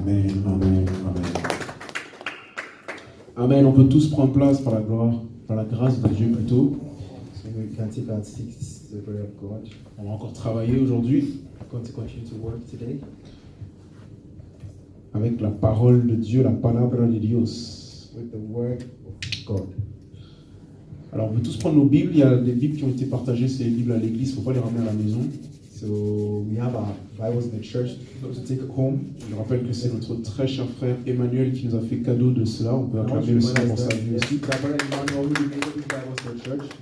Amen, amen, amen. Amen, on peut tous prendre place par la gloire, par la grâce de Dieu plutôt. So we can take our seats, the prayer of God. On va encore travailler aujourd'hui I'm going to continue to work today avec la parole de Dieu, la palabra de Dios. with the word of God. Alors on peut tous prendre nos Bibles, il y a des Bibles qui ont été partagées, c'est les Bibles à l'église, il ne faut pas les ramener à la maison. So we have our Bibles in the church to take home. Je rappelle que c'est notre très cher frère Emmanuel qui nous a fait cadeau de cela, on peut acclamer le Seigneur pour sa vie aussi.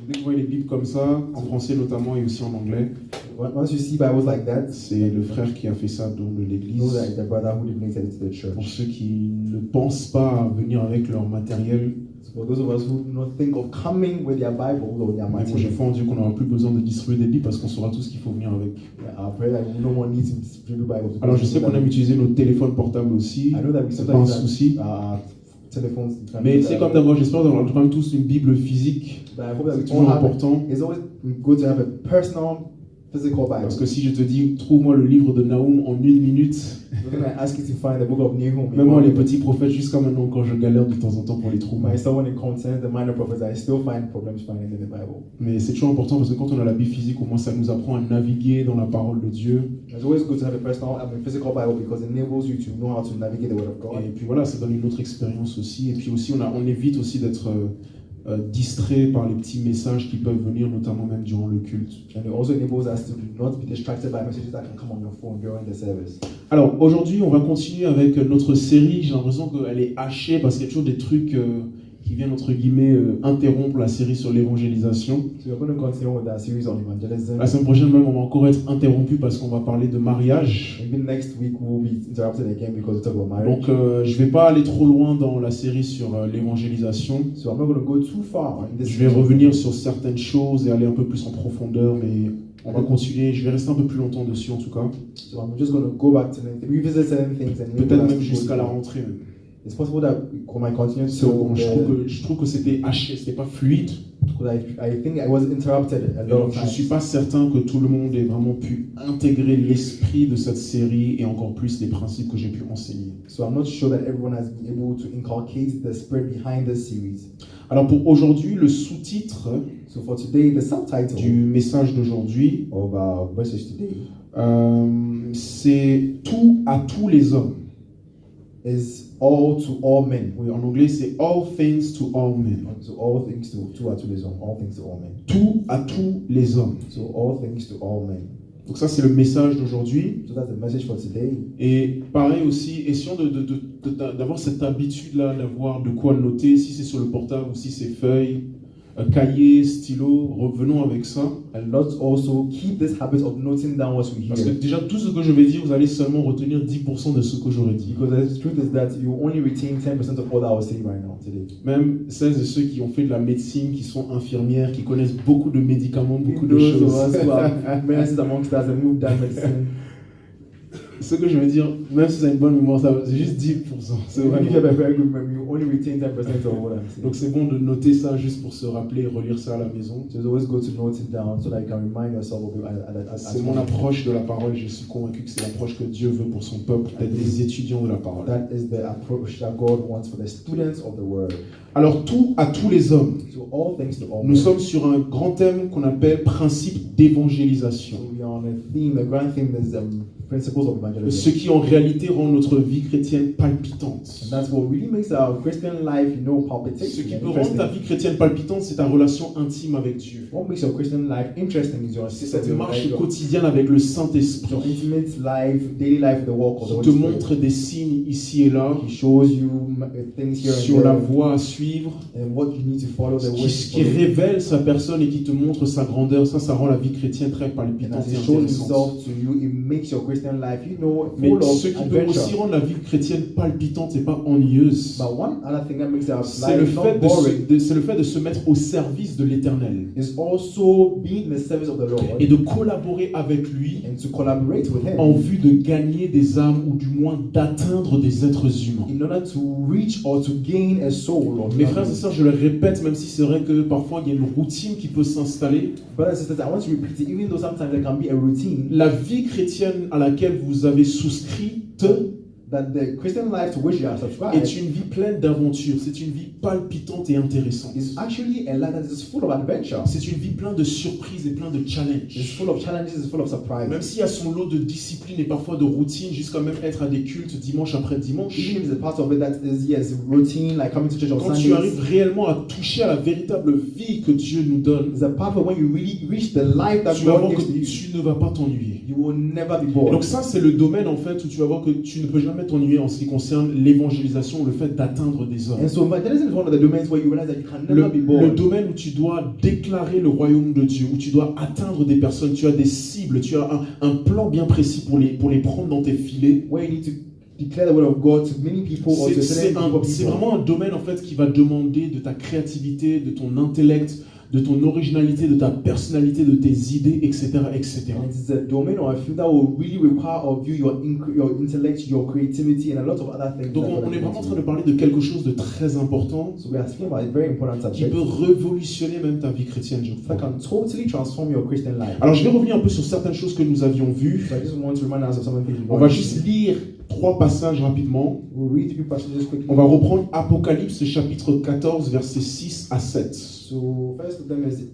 Dès que vous voyez les Bibles comme ça, en français notamment et aussi en anglais, Once you see Bibles like that, c'est le frère qui a fait ça dans know l'église. that the brother who donated it to the Pour church. ceux qui ne pensent pas à venir avec leur matériel, So for those of us who do not think of coming with their Bible or their mais moi j'ai material, foi en Dieu qu'on n'aura plus besoin de distribuer des Bibles parce qu'on saura tout ce qu'il faut venir avec. I pray that we no more need to distribute Bibles. Alors je sais qu'on aime utiliser nos téléphones portables aussi, I know that we c'est pas un sometimes souci. telephones. Mais c'est comme d'abord, j'espère qu'on aura quand même tous une Bible physique. But I hope that C'est we toujours all have. important. It's always good to have a personal, physical Bible. Parce que si je te dis, trouve-moi le livre de Naoum en 1 minute, We're going to ask you to find the book of Nahum. même moi les petits prophètes, jusqu'à maintenant, quand je galère de temps en temps pour les trouver. Myself, when it concerns the minor prophets, I still find problems finding them in the Bible. Mais c'est toujours important parce que quand on a la Bible physique, au moins ça nous apprend à naviguer dans la parole de Dieu. It's always good to have a personal, physical Bible because it enables you to know how to navigate the Word of God. Et puis voilà, ça donne une autre expérience aussi. Et puis aussi, on évite aussi d'être distrait par les petits messages qui peuvent venir, notamment même durant le culte. And it also enables us to not be distracted by messages that can come on your phone during the service. Alors aujourd'hui, on va continuer avec notre série. J'ai l'impression qu'elle est hachée parce qu'il y a toujours des trucs qui viennent entre guillemets interrompre la série sur l'évangélisation. So we're going to continue with our series on evangelism. La semaine prochaine même, on va encore être interrompu parce qu'on va parler de mariage. Maybe next week we'll be interrupted again because we talk about marriage. Donc je vais pas aller trop loin dans la série sur l'évangélisation. So I'm not going to go too far in this. Je vais revenir sur certaines choses et aller un peu plus en profondeur, mais on va continuer. Je vais rester un peu plus longtemps dessus en tout cas. So I'm just going to go back to revisit certain things and Peut-être même jusqu'à la rentrée. Même. It's possible that we might continue So, to. je trouve que c'était haché, c'était pas fluide. Because I think I was interrupted a lot Donc, of je times. suis pas certain que tout le monde ait vraiment pu intégrer l'esprit de cette série et encore plus les principes que j'ai pu enseigner. So I'm not sure that everyone has been able to inculcate the spirit behind this series. Alors pour aujourd'hui, le sous-titre So for today, the subtitle du message d'aujourd'hui, of our message today c'est tout à tous les hommes. is all to all men. Oui, en anglais, c'est all things to all men. So all things to les hommes. All things to all men. Tout à tous les hommes. So all things to all men. Donc ça, c'est le message d'aujourd'hui. So that's the message for today. Et pareil aussi, essayons d'avoir cette habitude-là, d'avoir de quoi noter, si c'est sur le portable ou si c'est feuille, cahier, stylo, revenons avec ça. And let's also keep this habit of noting down what we hear. Parce que déjà, tout ce que je vais dire, vous allez seulement retenir 10% de ce que j'aurais dit. Because the truth is that you only retain 10% of what I was saying right now today. Même celles et ceux qui ont fait de la médecine, qui sont infirmières, qui connaissent beaucoup de médicaments, beaucoup de Those of choses. us who are nurses amongst us and who've done medicine. Ce que je vais dire, même si c'est une bonne mémoire, c'est juste 10%. C'est So vraiment- if you have a very good memory, you only retain 10% of what I'm saying. Donc c'est bon de noter ça juste pour se rappeler et relire ça à la maison. So it's always good to note it down so that you can remind yourself of it C'est mon approche de la parole. Je suis convaincu que c'est l'approche que Dieu veut pour son peuple, d'être des étudiants de la parole. That is the approach that God wants for the students of the word. Alors tout à tous les hommes. So all things to all Nous men. sommes sur un grand thème qu'on appelle principe d'évangélisation. So we are on a theme, the grand theme is principles of Ce evangelism. qui en réalité rend notre vie chrétienne palpitante. And that's what really makes our Christian life, Ce palpitating qui and peut rendre ta interesting. vie chrétienne palpitante, c'est ta relation intime avec Dieu. What makes your Christian life interesting is your C'est system, cette marche quotidienne avec le Saint-Esprit your intimate life, daily life, the walk of the qui Holy te Spirit. montre des signes ici et là He shows you things here sur and la there voie à suivre, and what you need to follow the way. qui révèle sa personne et qui te montre sa grandeur. Ça rend la vie chrétienne très And palpitante as et he shows intéressante. himself to you, it makes your Christian life, Mais full of ce qui peut aussi adventure. rendre la vie chrétienne palpitante et pas ennuyeuse, But one other thing that makes our c'est le life fait not boring c'est le fait de se mettre au service de l'Éternel is also being in the service of the Lord et de collaborer avec lui and to collaborate with Him en vue de gagner des âmes ou du moins d'atteindre des êtres humains. in order to reach or to gain a soul. Or Mes frères et sœurs, je le répète, même si c'est vrai que parfois il y a une routine qui peut s'installer, brothers and sisters, I want to repeat it, even though sometimes there can be a routine. la vie chrétienne à laquelle vous avez souscrit that the Christian life to which you are subscribed est une vie pleine d'aventures. C'est une vie palpitante et intéressante. is actually a life that is full of adventure. C'est une vie pleine de surprises et plein de It's challenges. full of challenges, it's full of surprises. Même s'il y a son lot de discipline et parfois de routine, jusqu'à même être à des cultes dimanche après dimanche, Even if there's a part of it that is, yes, routine, like coming to church on quand tu Sundays, arrives réellement à toucher à la véritable vie que Dieu nous donne, there's a part of when you really reach the life that tu vas voir God que gives to you, tu ne vas pas t'ennuyer. you will never be Et bored. donc ça, c'est le domaine en fait où tu vas voir que tu ne peux jamais t'ennuyer en ce qui concerne l'évangélisation, le fait d'atteindre des hommes. And so evangelism is one of the domains where you realize that you can never be Le bored. domaine où tu dois déclarer le royaume de Dieu, où tu dois atteindre des personnes, tu as des cibles, tu as un plan bien précis pour les prendre dans tes filets. Where you need to declare the word of God to many people or to a certain group of C'est people. vraiment un domaine en fait qui va demander de ta créativité, de ton intellect, de ton originalité, de ta personnalité, de tes idées, etc., etc. And it's a domain or a field that will really require of you your intellect, your creativity, and a lot of other things. Donc on est vraiment en train de parler de quelque chose de très important So we are speaking about a very important qui subject peut révolutionner même ta vie chrétienne, je that crois. can totally transform your Christian life. Alors je vais revenir un peu sur certaines choses que nous avions vues. So I just want to remind us of some of the things On va juste lire 3 passages rapidement. We'll read a few passages quickly. On va reprendre Apocalypse chapitre 14 versets 6 à 7. So first of them is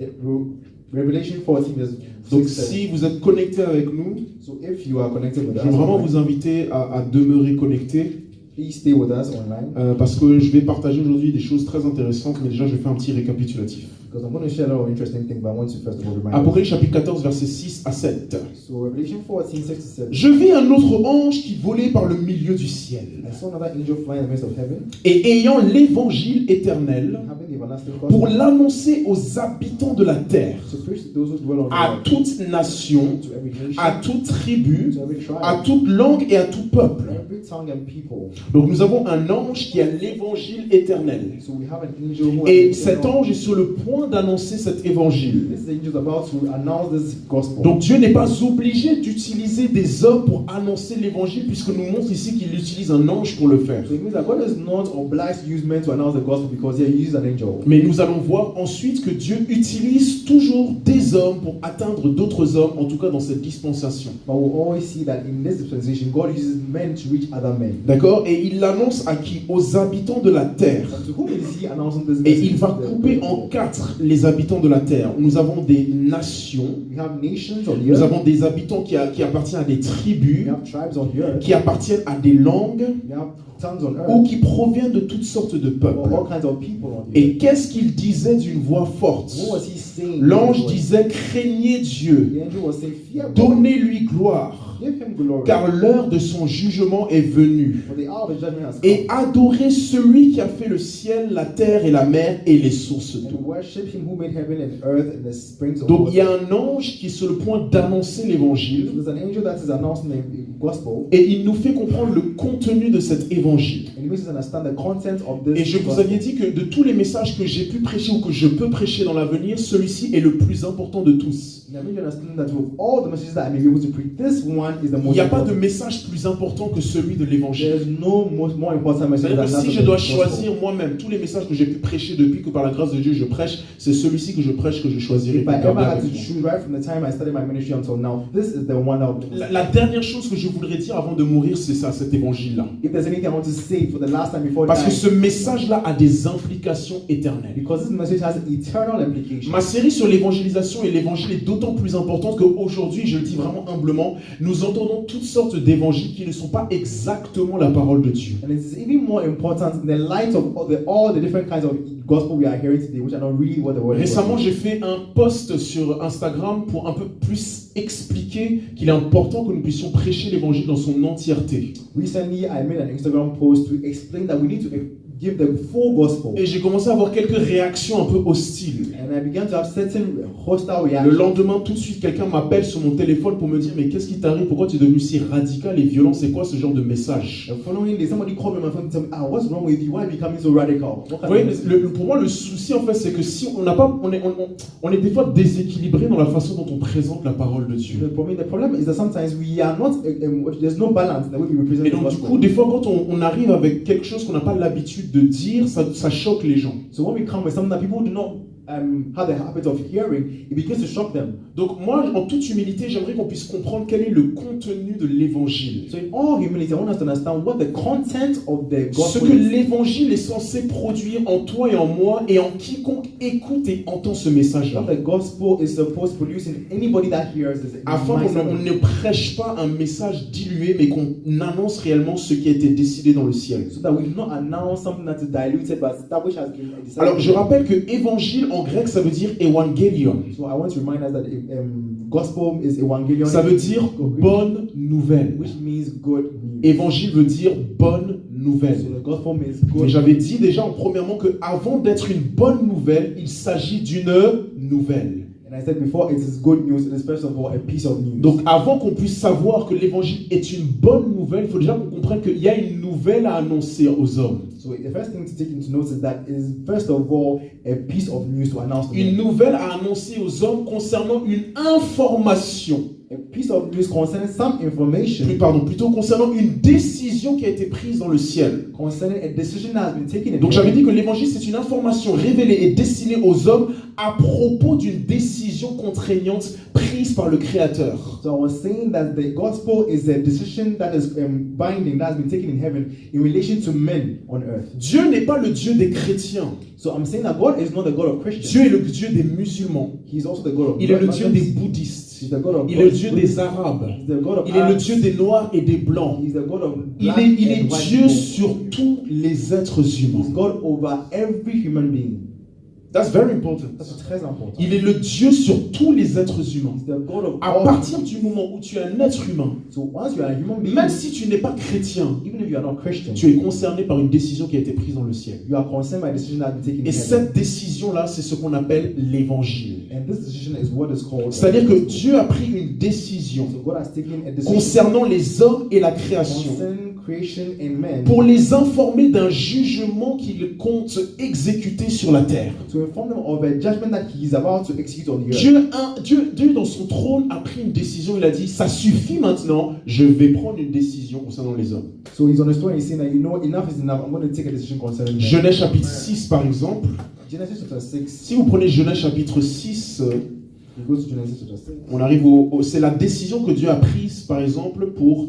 Revelation 14 verse Donc 6. si vous êtes connectés avec nous, So if you are connected with je us, veux vraiment online, vous inviter à demeurer connectés please stay with us online parce que je vais partager aujourd'hui des choses très intéressantes, mais déjà je vais faire un petit récapitulatif. because I'm going to share a lot of interesting things, but I want to first of all remind us. Apocalypse chapitre 14 versets 6 à 7. So Revelation 14, 6 to 7. Je vis un autre ange qui volait par le milieu du ciel, I saw another angel fly in the midst of heaven, et ayant l'évangile éternel having the everlasting pour gospel l'annoncer aux habitants de la terre, to preach to those who dwell on the à earth, toute nation, to every nation, à toute tribu, to every tribe, à toute langue et à tout peuple. every tongue and people. Donc nous avons un ange qui a l'évangile éternel. So we have an angel who Et has cet ange est sur le point d'annoncer cet évangile. This angel is about to announce this gospel. Donc Dieu n'est pas obligé d'utiliser des hommes pour annoncer l'évangile, puisque nous montre ici qu'il utilise un ange pour le faire. So it means that God is not obliged to use men to announce the gospel because he uses an angel. Mais nous allons voir ensuite que Dieu utilise toujours des hommes pour atteindre d'autres hommes, en tout cas dans cette dispensation. But we'll always see that in this dispensation, God uses men to reach other men. D'accord? Et il l'annonce à qui? Aux habitants de la terre. And to whom is he announcing this Et message? il va couper en 4 les habitants de la terre. Nous avons des nations, We have nations on the nous earth. avons des habitants qui appartiennent à des We tribus, have tribes on the earth. qui appartiennent à des langues, We have tongues on ou earth. qui proviennent de toutes sortes de Or peuples. all kinds of people on the earth. Et qu'est-ce qu'il disait d'une voix forte? What was he saying? L'ange disait, craignez Dieu, The angel was saying, fear God. donnez-lui gloire, Give him glory. car l'heure de son jugement est venue. For the hour of his judgment has Et come. adorez celui qui a fait le ciel, la terre et la mer et les sources And d'eau. worship him who made heaven and earth and the springs of Donc il y water. a un ange qui est sur le point d'annoncer l'évangile, There's an angel that is announcing the gospel, et il nous fait comprendre le contenu de cet évangile. and he makes us understand the content of this Et je vous gospel. avais dit que de tous les messages que j'ai pu prêcher ou que je peux prêcher dans l'avenir, celui-ci est le plus important de tous. And I need you to understand that with all the messages that I may be able to preach, this one is the Il most n'y a pas de important. message plus important que celui de l'évangile. There's no more important message C'est-à-dire than que that si of je the dois gospel. choisir moi-même tous les messages que j'ai pu prêcher depuis que par la grâce de Dieu je prêche, c'est celui-ci que je prêche que je choisirai. If pour I ever garder had avec to moi. choose right from the time I started my ministry until now, this is the one that La dernière chose que je voudrais dire avant de mourir, c'est ça, cet évangile-là. if there's anything I want to say for the last time before Parce que dying, ce message-là a des implications éternelles. because this message has eternal implications. Ma série sur l'évangélisation et l'évangile est d'autant plus importante qu'aujourd'hui, je le dis vraiment humblement, nous entendons toutes sortes d'évangiles qui ne sont pas exactement la parole de Dieu. And it's even more important in the light of all the different kinds of gospel we are hearing today, which are not really what the word is. Récemment, j'ai fait un post sur Instagram pour un peu plus expliquer qu'il est important que nous puissions prêcher l'évangile dans son entièreté. Recently, I made an Instagram post to explain that we need to give the full gospel. Et j'ai commencé à avoir quelques réactions un peu hostiles. And I began to have certain hostile Le reactions. lendemain, tout de suite, quelqu'un m'appelle sur mon téléphone pour me dire « Mais qu'est-ce qui t'arrive? Pourquoi tu es devenu si radical et violent? C'est quoi ce genre de message ?» The following day, somebody called me on my phone and said, "Ah, what's wrong with you? Why are you becoming so radical?" What Vous kind voyez, of message? pour moi, le souci, en fait, c'est que si on n'a pas, on est des fois déséquilibré dans la façon dont on présente la parole de Dieu. The problem is that sometimes we are not, there's no balance in the way we represent Et the donc, du gospel. coup, des fois, quand on arrive avec quelque chose qu'on n'a pas l'habitude de dire, ça choque les gens. So when we come with something that people do not have the habit of hearing, it begins to shock them. Donc moi, en toute humilité, j'aimerais qu'on puisse comprendre quel est le contenu de l'évangile. So in all humility, I want us to understand what the content of the Ce gospel que is. l'évangile est censé produire en toi et en moi et en quiconque écoute et entend ce message-là. What the gospel is supposed to produce in anybody that hears this. Afin qu'on ne prêche pas un message dilué, mais qu'on annonce réellement ce qui a été décidé dans le ciel. So that we do not announce something that is diluted, but that which has been decided. Alors, je rappelle que évangile en grec, ça veut dire evangelion. So I want to remind us that gospel is evangelion. Ça veut dire bonne nouvelle. Which means good news. Évangile veut dire bonne nouvelle. So the gospel means good. Mais j'avais dit déjà en premièrement que avant d'être une bonne nouvelle, il s'agit d'une nouvelle. And I said before, it is good news. It is first of all a piece of news. Donc avant qu'on puisse savoir que l'évangile est une bonne nouvelle, il faut déjà qu'on comprenne qu'il y a une nouvelle à annoncer aux hommes. So the first thing to take into note is that it is first of all a piece of news to announce to Une them. nouvelle à annoncer aux hommes concernant une information. A piece of news concerning some information, Plutôt concernant une décision qui a été prise dans le ciel. concerning a decision that has been taken in Donc j'avais heaven. dit que l'évangile c'est une information révélée et destinée aux hommes à propos d'une décision contraignante prise par le Créateur. So I was saying that the gospel is a decision that is binding, that has been taken in heaven in relation to men on earth. Dieu n'est pas le Dieu des chrétiens. So I'm saying that God is not the God of Christians. Dieu est le Dieu des musulmans. He is also the God of Il est le Dieu des Muslims. bouddhistes. He's the God of Il est le God. Dieu des arabes. He's the God of Il est le Arabs. Dieu des noirs et des blancs. He's the God of Il black est and white Dieu people. sur tous les êtres He's humains. God over every human being. That's very important. That's très important. Il est le Dieu sur tous les êtres humains. He's the God of À all. partir du moment où tu es un être humain, So once you are a human being, même si tu n'es pas chrétien, even if you are not Christian, tu es concerné par une décision qui a été prise dans le ciel. you are concerned by a decision that has been taken Et in heaven. cette décision-là, c'est ce qu'on appelle l'évangile. And this decision is what is called. C'est-à-dire que Dieu a pris une décision So God has taken a decision concernant les hommes et la création concerning creation and men pour les informer d'un jugement qu'il compte exécuter sur la terre. to inform them of a judgment that he is about to execute on the earth. Dieu, dans son trône, a pris une décision. Il a dit, ça suffit maintenant, je vais prendre une décision concernant les hommes. So he's on the story and he's saying that, you know, enough is enough. I'm going to take a decision concerning men. Genèse chapitre 6, par exemple. Genesis chapter 6. Si vous prenez Genèse chapitre 6, We go to Genesis chapter 6. on arrive c'est la décision que Dieu a prise, par exemple, pour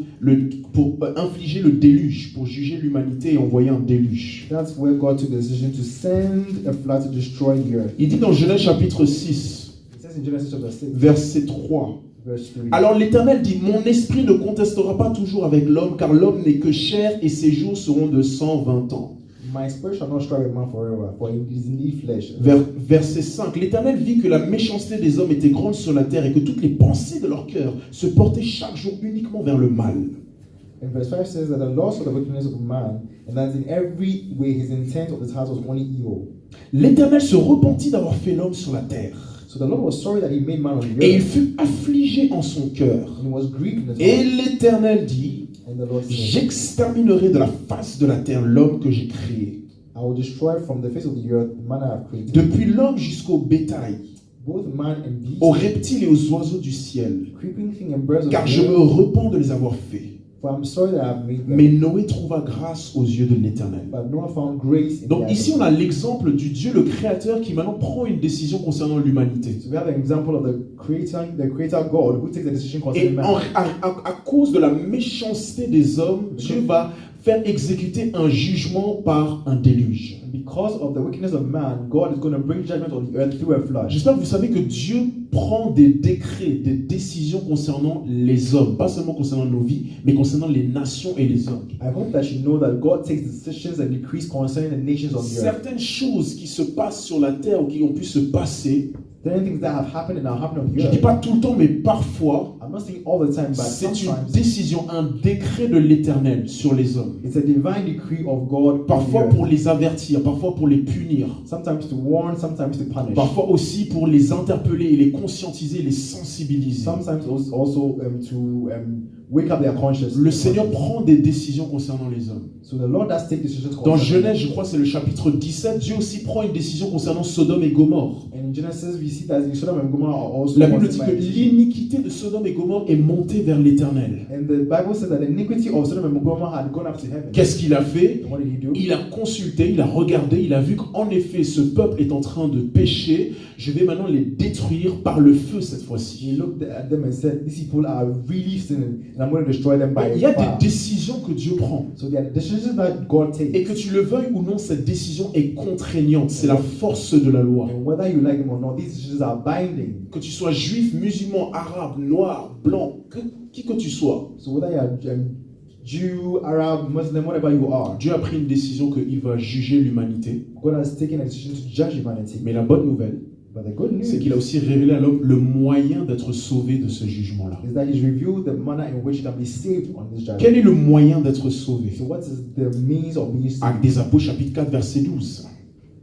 infliger le déluge, pour juger l'humanité et envoyer un déluge. That's where God took the decision to send a flood to destroy the earth. Il dit dans Genèse chapitre 6, It says in Genesis chapter 6, verset 3. verse 3. Alors l'Éternel dit, mon esprit ne contestera pas toujours avec l'homme, car l'homme n'est que chair et ses jours seront de 120 ans. My spirit shall not strive with man forever, for it is indeed flesh. Verset 5. L'Éternel vit que la méchanceté des hommes était grande sur la terre et que toutes les pensées de leur cœur se portaient chaque jour uniquement vers le mal. And verse 5 says that the Lord saw the wickedness of man, and that in every way his intent of his heart was only evil. L'Éternel se repentit d'avoir fait l'homme sur la terre. So the Lord was sorry that he made man on the Et il earth, fut affligé en son cœur. and he was grieved in his Et heart. l'Éternel dit, And the Lord said, j'exterminerai de la face de la terre l'homme que j'ai créé. I will destroy from the face of the earth the man I have created, Depuis l'homme jusqu'au bétail, both man and beast, aux reptiles et aux oiseaux du ciel. creeping thing and birds of Car the je me earth, repens de les avoir faits. for I'm sorry that I have made them. Mais Noé trouva grâce aux yeux de l'Éternel. But Noah found grace in Donc the ici eyes. on a l'exemple du Dieu le Créateur qui maintenant prend une décision concernant l'humanité. So we have an example of the creator God who takes a decision concerning Et man. à cause de la méchanceté des hommes, Dieu va faire exécuter un jugement par un déluge. And because of the wickedness of man, God is going to bring judgment on the earth through a flood. J'espère que vous savez que Dieu prend des décrets, des décisions concernant les hommes, pas seulement concernant nos vies, mais concernant les nations et les hommes. I hope that you know that God takes decisions and decrees concerning the nations on the earth. Certaines choses qui se passent sur la terre ou qui ont pu se passer, There are things that have happened and are happening on the je ne dis earth. pas tout le temps, mais parfois, I'm not saying all the time, but c'est une sometimes décision, un décret de l'Éternel sur les hommes. it's a divine decree of God on the Parfois earth. pour les avertir, parfois pour les punir, Sometimes to warn, sometimes to punish. parfois aussi pour les interpeller et les conscientiser, les sensibiliser. Sometimes also to wake up their conscience. Le Seigneur prend des décisions concernant les hommes. So the Lord does take decisions. Dans Genèse, je crois que c'est le chapitre 17, Dieu aussi prend une décision concernant Sodome et Gomorrhe. And in Genesis, we see that Sodom and Gomorrah are also. La Bible dit que l'iniquité de Sodome et Gomorrhe est montée vers l'Éternel. And the Bible says that the iniquity of Sodom and Gomorrah had gone up to heaven. Qu'est-ce qu'il a fait? And what did he do? Il a consulté, il a regardé, il a vu qu'en effet, ce peuple est en train de pécher. Je vais maintenant les détruire par le feu cette He fois-ci. looked at them and said, "These people are really sinning, and I'm going to destroy them by Il y a fire." des décisions que Dieu prend. So there are decisions that God takes. Et que tu le veuilles ou non, cette décision est contraignante. C'est la force de la loi. And whether you like them or not, these decisions are binding. Que tu sois juif, musulman, arabe, noir, blanc, qui que tu sois, So whether you're Jew, Arab, Muslim, whatever you are, Dieu a pris une décision qu'il va juger l'humanité. God has taken a decision to judge humanity. Mais la bonne nouvelle, But the good news c'est qu'il a aussi révélé à l'homme le moyen d'être sauvé de ce jugement-là. is that He's revealed the manner in which you can be saved on this judgment. Quel est le moyen d'être sauvé? So what is the means of being saved? Actes des Apôtres, chapitre 4, verset 12.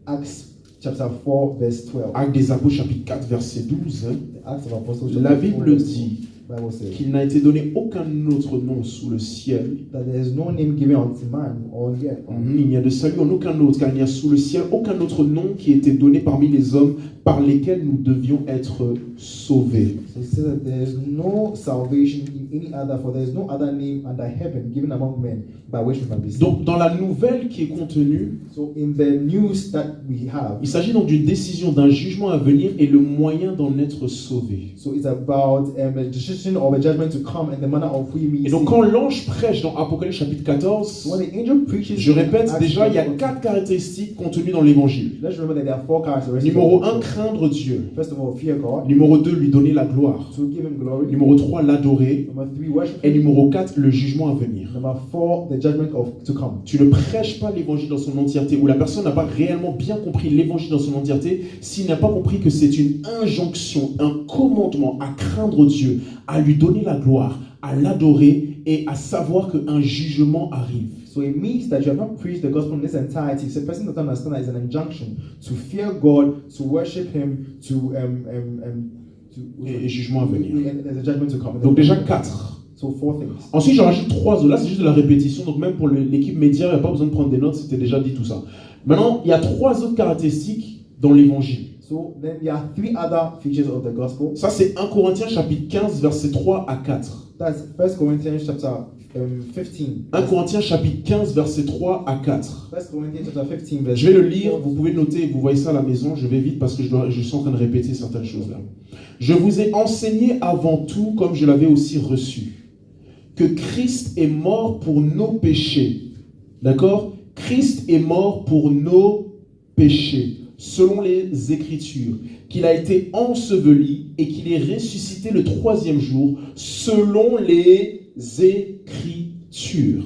Acts chapter 4, verse 12. Actes des Apôtres, chapitre 4, verset 12. The Acts of Apostles, La chapter 4, Bible verse dit 12. Bible says qu'il n'a été donné aucun autre nom sous le ciel. that there is no name given unto man or yet. Il n'y a de salut en aucun autre, car il n'y a sous le ciel aucun autre nom qui ait été donné parmi les hommes par lesquels nous devions être sauvés. So it says that there is no salvation in any other, for there is no other name under heaven given among men by which we can be saved. Donc, dans la nouvelle qui est contenue, So in the news that we have, il s'agit donc d'une décision, d'un jugement à venir et le moyen d'en être sauvé. so it's about a decision of a judgment to come and the manner of we may Et donc, see. quand l'ange prêche dans Apocalypse chapitre 14, When the angel preaches, je répète, Acts déjà, il y a chapter 4 caractéristiques contenues dans l'évangile. Let's remember that there are 4 characteristics. Numéro 1, craindre Dieu. First of all, fear God. Numéro 2, lui donner la gloire. To give Him glory. Numéro 3, l'adorer. Number 3, worship Et Him. numéro 4, le jugement à venir. Number 4, the judgment to come. Tu ne prêches pas l'évangile dans son entièreté, ou la personne n'a pas réellement bien compris l'évangile dans son entièreté, s'il n'a pas compris que c'est une injonction, un commandement à craindre Dieu, à lui donner la gloire, à l'adorer et à savoir qu'un jugement arrive. So it means that you have not preached the gospel in its entirety. If a person doesn't understand that it's an injunction to fear God, to worship Him, Et jugement à venir. and there's a judgment to come. Donc déjà 4. So 4 things. Ensuite, j'en rajoute 3 autres. Là, c'est juste de la répétition. Donc même pour l'équipe média, il n'y a pas besoin de prendre des notes, c'était déjà dit tout ça. Maintenant, il y a 3 autres caractéristiques dans l'évangile. So then there are 3 other features of the gospel. Ça, c'est 1 Corinthiens chapitre 15, versets 3 à 4. That's 1 Corinthians chapter 15. 1 Corinthiens chapitre 15, versets 3 à 4. 1 Corinthians chapter 15, verse Je vais le lire, vous pouvez noter, vous voyez ça à la maison, je vais vite parce que je suis en train de répéter certaines choses là. Je vous ai enseigné avant tout, comme je l'avais aussi reçu, que Christ est mort pour nos péchés. D'accord? Christ est mort pour nos péchés, selon les Écritures, qu'il a été enseveli et qu'il est ressuscité le 3e jour, selon les Écritures.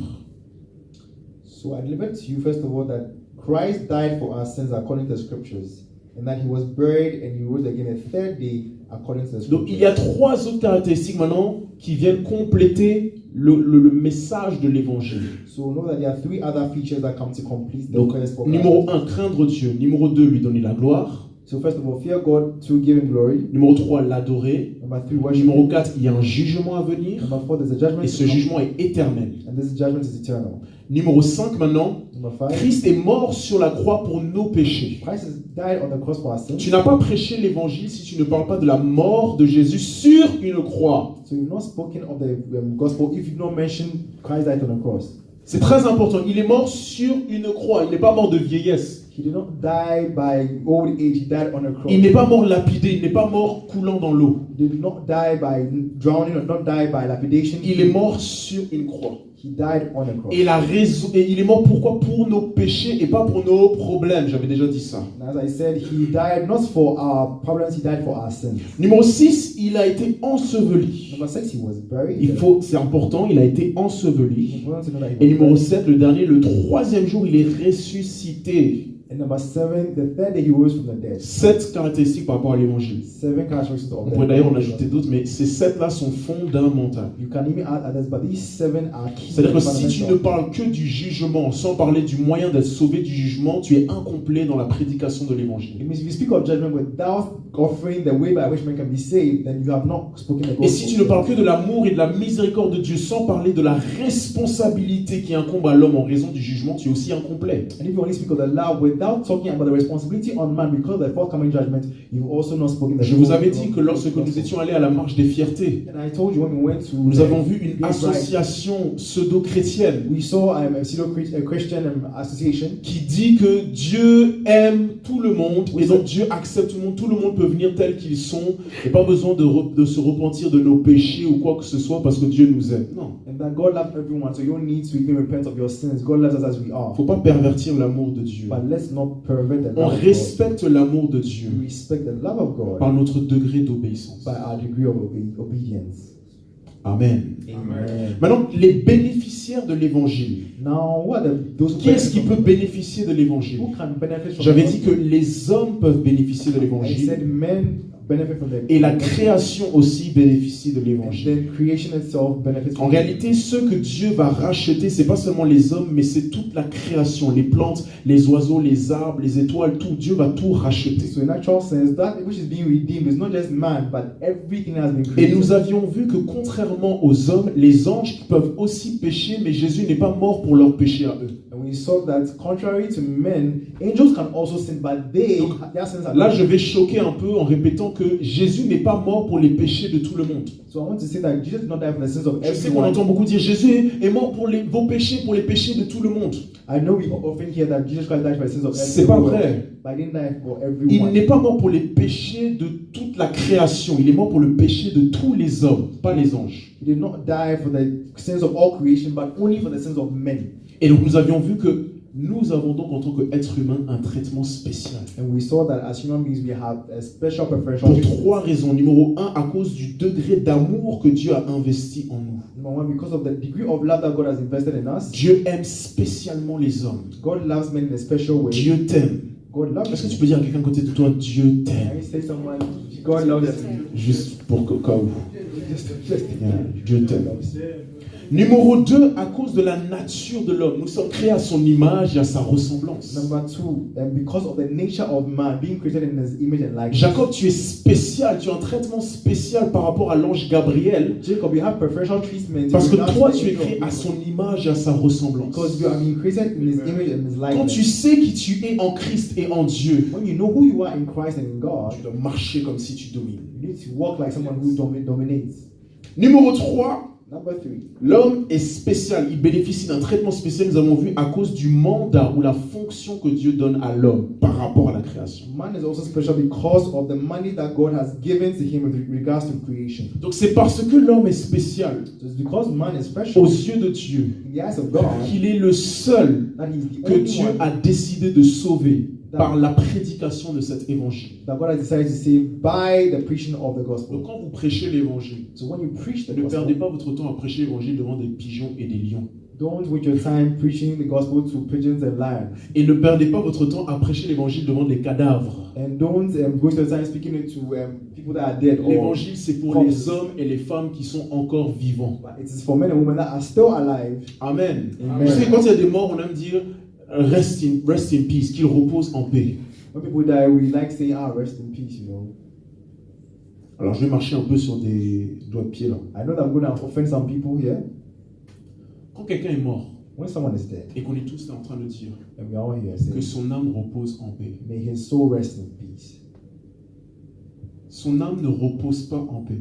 So I delivered to you, first of all, that Christ died for our sins according to the scriptures, and that He was buried and He rose again the 3rd day according to the Donc il y a scriptures. 3 autres caractéristiques maintenant qui viennent compléter le message de l'évangile. So know that there are 3 other features that come to complete the Donc first 4 numéro characteristics. 1, craindre Dieu. Numéro 2, lui donner la gloire. So first of all, fear God, to give Him glory. Numéro 3, l'adorer. Number 3, worship Numéro Him. 4, il y a un jugement à venir. Number 4, there's a judgment Et to ce come, jugement est éternel. and this judgment is eternal. Numéro 5 maintenant, Number 5, Christ est mort sur la croix pour nos péchés. Christ has died on the cross for our sins. Tu n'as pas prêché l'évangile si tu ne parles pas de la mort de Jésus sur une croix. So you've not spoken of the gospel if you don't mention Christ died on the cross. C'est très important. Il est mort sur une croix. Il n'est pas mort de vieillesse. He did not die by old age, He died on a cross. Il n'est pas mort lapidé. Il n'est pas mort coulant dans l'eau. He did not die by drowning or not die by lapidation. Il est mort sur une croix. He died on a cross. Et il est mort pourquoi? Pour nos péchés et pas pour nos problèmes. J'avais déjà dit ça. And as I said, He died not for our problems, He died for our sins. Numéro 6, il a été enseveli. Number 6, He was buried. C'est important, il a été enseveli. Important to know that He Et was numéro buried. 7, le dernier, le 3e jour, il est ressuscité. And number 7, the 3rd day He rose from the dead. 7 caractéristiques par rapport à l'évangile. 7 characteristics of On pourrait d'ailleurs en ajouter d'autres, mais ces 7 là sont fondamentales. You can even add others, but these 7 are key. C'est-à-dire que si tu ne parles que du jugement sans parler du moyen d'être sauvé du jugement, tu es incomplet dans la prédication de l'évangile. It means if you speak of judgment without offering the way by which man can be saved, then you have not spoken the gospel. Et si tu ne parles que de l'amour et de la miséricorde de Dieu sans parler de la responsabilité qui incombe à l'homme en raison du jugement, tu es aussi incomplet. And if you only speak of the love without talking about the responsibility on man because of the forthcoming judgment, you've also not spoken the Je vous avais dit que lorsque nous étions allés à la marche des fiertés, And I told you when we went to nous avons vu une Gay Pride, association pseudo-chrétienne we saw a Christian association qui dit que Dieu aime tout le monde et donc Dieu accepte tout le monde peut venir tel qu'ils sont et pas besoin de se repentir de nos péchés ou quoi que ce soit parce que Dieu nous aime. Non. and that God loves everyone, so you don't need to even repent of your sins. God loves us as we Il are. ne faut pas pervertir l'amour de Dieu. But let's not pervert the On love of God. respecte l'amour de Dieu We respect the love of God par notre degré d'obéissance. by our degree of obedience. Amen. Amen. Maintenant, les bénéficiaires de l'évangile. Now, what are those Qui est-ce qui peut bénéficier de l'évangile? who can benefit from J'avais the dit que gospel? les hommes peuvent bénéficier de I said l'évangile men benefit from the et la création aussi bénéficie de and l'évangile. then creation itself benefits En from réalité, ceux que Dieu va racheter, c'est pas seulement les hommes, mais c'est toute la création, les plantes, les oiseaux, les arbres, les étoiles, tout. Dieu va tout racheter. So in actual sense, that which is being redeemed is not just man, but everything has been Et created. nous avions vu que contrairement aux hommes, les anges peuvent aussi pécher, mais Jésus n'est pas mort pour leur péché à eux. And we saw that contrary to men, angels can also sin, but Donc, their sins are Là, not. je vais choquer un peu en répétant que Jésus n'est pas mort pour les péchés de tout le monde. So I want to say that Jesus did not die for the sins of Je sais qu'on everyone. entend beaucoup dire Jésus est mort pour vos péchés, pour les péchés de tout le monde. I know we often hear that Jesus Christ died for the sins of C'est pas everyone, vrai. but he didn't die for Il everyone. n'est pas mort pour les péchés de toute la création. Il est mort pour le péché de tous les hommes, pas les anges. He did not die for the sins of all creation, but only for the sins of men. Et donc nous avions vu que nous avons donc en tant qu'être humain un traitement spécial. And we saw that as human beings, we have a special preferential Pour treatment. trois raisons. Numéro un, à cause du degré d'amour que Dieu a investi en nous. Number one, because of the degree of love that God has invested in us. Dieu aime spécialement les hommes. God loves men in a special way. Dieu t'aime. God loves Est-ce que you. tu peux dire à quelqu'un à côté de toi, Dieu Can t'aime? you say someone, God loves you? Juste pour que cas où. Just Yeah, Dieu t'aime. Numéro 2, à cause de la nature de l'homme. Nous sommes créés à son image et à sa ressemblance. Number two, and because of the nature of man being created in his image and likeness. Jacob, tu es spécial, tu as un traitement spécial par rapport à l'ange Gabriel. Jacob, you have preferential treatment. Parce que in regards toi, to the tu es angel créé of à God. son image et à sa ressemblance. Because you are being created in his image and his Quand tu likeness. sais qui tu es en Christ et en Dieu, When you know who you are in Christ and in God, tu dois marcher comme si tu domines. you need to walk like someone who dominates. Numéro 3, Number three, l'homme est spécial. Il bénéficie d'un traitement spécial, nous avons vu, à cause du mandat ou la fonction que Dieu donne à l'homme par rapport à la création. man is also special because of the money that God has given to him with regards to creation. Donc c'est parce que l'homme est spécial So it's because man is special aux yeux de Dieu in the eyes of God qu'il est le seul that he's the que only Dieu one a décidé de sauver par la prédication de cet évangile. that God has decided to save by the preaching of the Donc gospel. quand vous prêchez l'évangile, So when you preach the ne perdez gospel, pas votre temps à prêcher l'évangile devant des pigeons et des lions. don't waste your time preaching the gospel to pigeons and lions. Et ne perdez pas votre temps à prêcher l'évangile devant des cadavres. And don't waste your time speaking it to people that are dead. Or, L'évangile, c'est pour les hommes et les femmes qui sont encore vivants. but it is for men and women that are still alive. Amen. Amen. Vous savez, quand il y a des morts, on aime dire rest in peace, qu'ils reposent en paix. When people die, we like saying, rest in peace, you know. Alors je vais marcher un peu sur des doigts de pied là. I know that I'm going to offend some people here. Quand quelqu'un est mort When someone is dead, et qu'on est tous là en train de dire and we are all here que saying, son âme repose en paix, may his soul rest in peace. son âme ne repose pas en paix,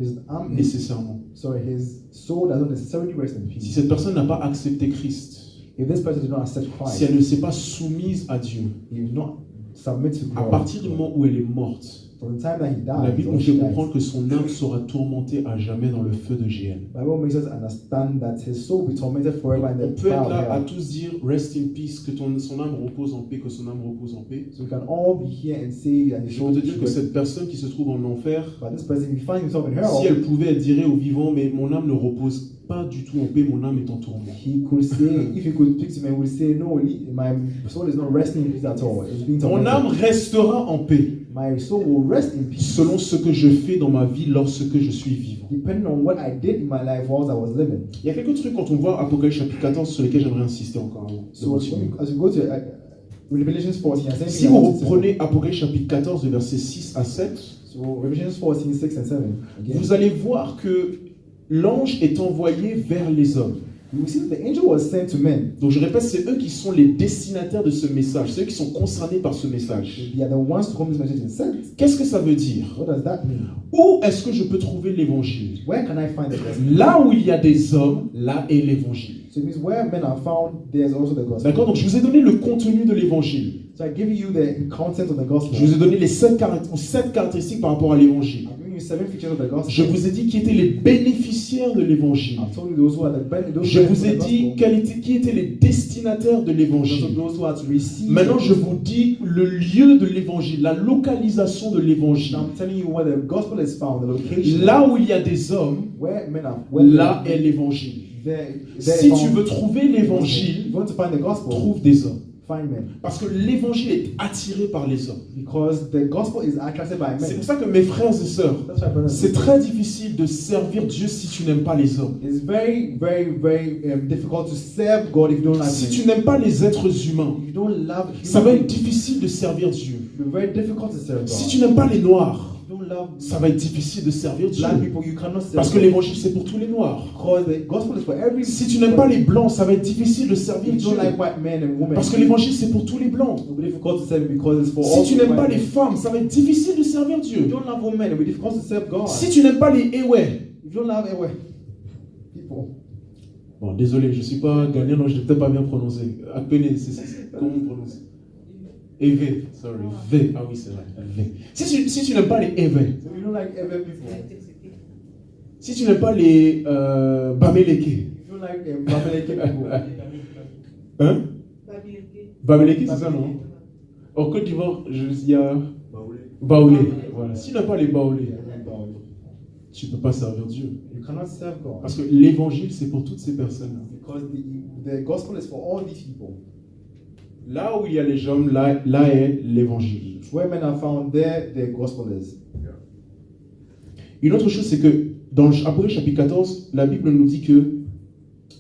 His nécessairement. his soul doesn't necessarily rest in Si peace. cette personne n'a pas accepté Christ, If this person did not accept si Christ, elle ne s'est pas soumise à Dieu, he will not submit to à God. partir du moment où elle est morte, From the time that he la died, Bible or nous she fait died, comprendre que son âme sera tourmentée à jamais dans le feu de Géhenne. Bible makes us understand that his soul will be tormented forever in On the peut être fire of là à hell. tous dire rest in peace, que son âme repose en paix, que son âme repose en paix. So we can all be here and say that his Je soul peux te dire should que rest. cette personne qui se trouve en enfer, But this person, if he finds himself in hell, si elle pouvait, elle dirait aux vivants, mais mon âme ne repose pas du tout en paix, mon âme est en tourment. He could say, if he could speak to me, he would say, no, my soul is not resting in peace at all. It's being Mon âme tormented. restera en paix My soul will rest in peace, selon ce que je fais dans ma vie lorsque je suis vivant. depending on what I did in my life whilst I was living. Il y a quelques trucs quand on voit Apocalypse chapitre 14 sur lesquels j'aimerais insister encore avant de So continuer. as you go to Revelations 14, I Si vous reprenez Apocalypse chapitre 14 de versets 6 à 7, so Revelations 14, 6 and 7, again, vous allez voir que l'ange est envoyé vers les hommes. you will see that the angel was sent to men. Donc je répète, c'est eux qui sont les destinataires de ce message, c'est eux qui sont concernés par ce message. They are the ones to whom this message is sent. Qu'est-ce que ça veut dire? What does that mean? Où est-ce que je peux trouver l'évangile? Where can I find the gospel? Là où il y a des hommes, là est l'évangile. So it means where men are found, there's also the gospel. D'accord? Donc je vous ai donné le contenu de l'évangile. So I give you the content of the gospel. Je vous ai donné les 7 caractéristiques par rapport à l'évangile. I'm giving you 7 features of the gospel. Je vous ai dit qui étaient les bénéficiaires de l'évangile. I've told you those who are those Je who vous ai are the dit gospel. qui étaient les destinataires de l'évangile. Those who are to receive. Maintenant, je vous dis le lieu de l'évangile, la localisation de l'évangile. I'm telling you where the gospel is found, the location. Là où il y a des hommes, Where men are. là est l'évangile. Si tu veux trouver l'évangile, you want to find the gospel, trouve des hommes. find men. Parce que l'évangile est attiré par les hommes. Because the gospel is attracted by C'est men. pour ça que mes frères et sœurs, That's why, brothers and c'est sisters, très difficile de servir Dieu si tu n'aimes pas les hommes. it's very, very, very difficult to serve God if you don't love Si men. tu n'aimes pas les êtres humains, If you don't love ça va human être difficile de servir Dieu. beings, it's very difficult to serve God. Si tu n'aimes pas les noirs, If you don't love ça va être difficile de servir Dieu. black people, you cannot serve Parce que God. l'évangile c'est pour tous les noirs. Because the gospel is for every. Si tu n'aimes pas les blancs, ça va être difficile de servir If you Dieu. don't like white men and women, Parce que l'évangile c'est pour tous les blancs. it will be difficult to serve because it's for all. Si tu n'aimes white pas men. les femmes, ça va être difficile de servir If you Dieu. don't love women, it will be difficult to serve God. Si tu n'aimes pas les Ewe. If you don't love people, Bon, désolé, je ne suis pas ghanéen, donc je ne l'ai peut-être pas bien prononcé. Akpene, comment on prononce? Eve, sorry. V, ah oui, c'est vrai. V. Si tu n'aimes pas les Eve, so if you don't like every people, si tu n'aimes pas les Bameleke, if you don't like Bameleke people, hein? Bameleke, c'est ça, non? En Côte d'Ivoire, il y a Baoulé. Voilà. Si tu n'aimes pas les Baoulé, tu ne peux pas servir Dieu. you cannot serve God. Parce que l'évangile, c'est pour toutes ces personnes. Because the gospel is for all these people. Là où il y a les hommes, là est l'évangile. Where men are found, there the gospel is. Une autre chose, c'est que dans Apocalypse chapitre 14, la Bible nous dit que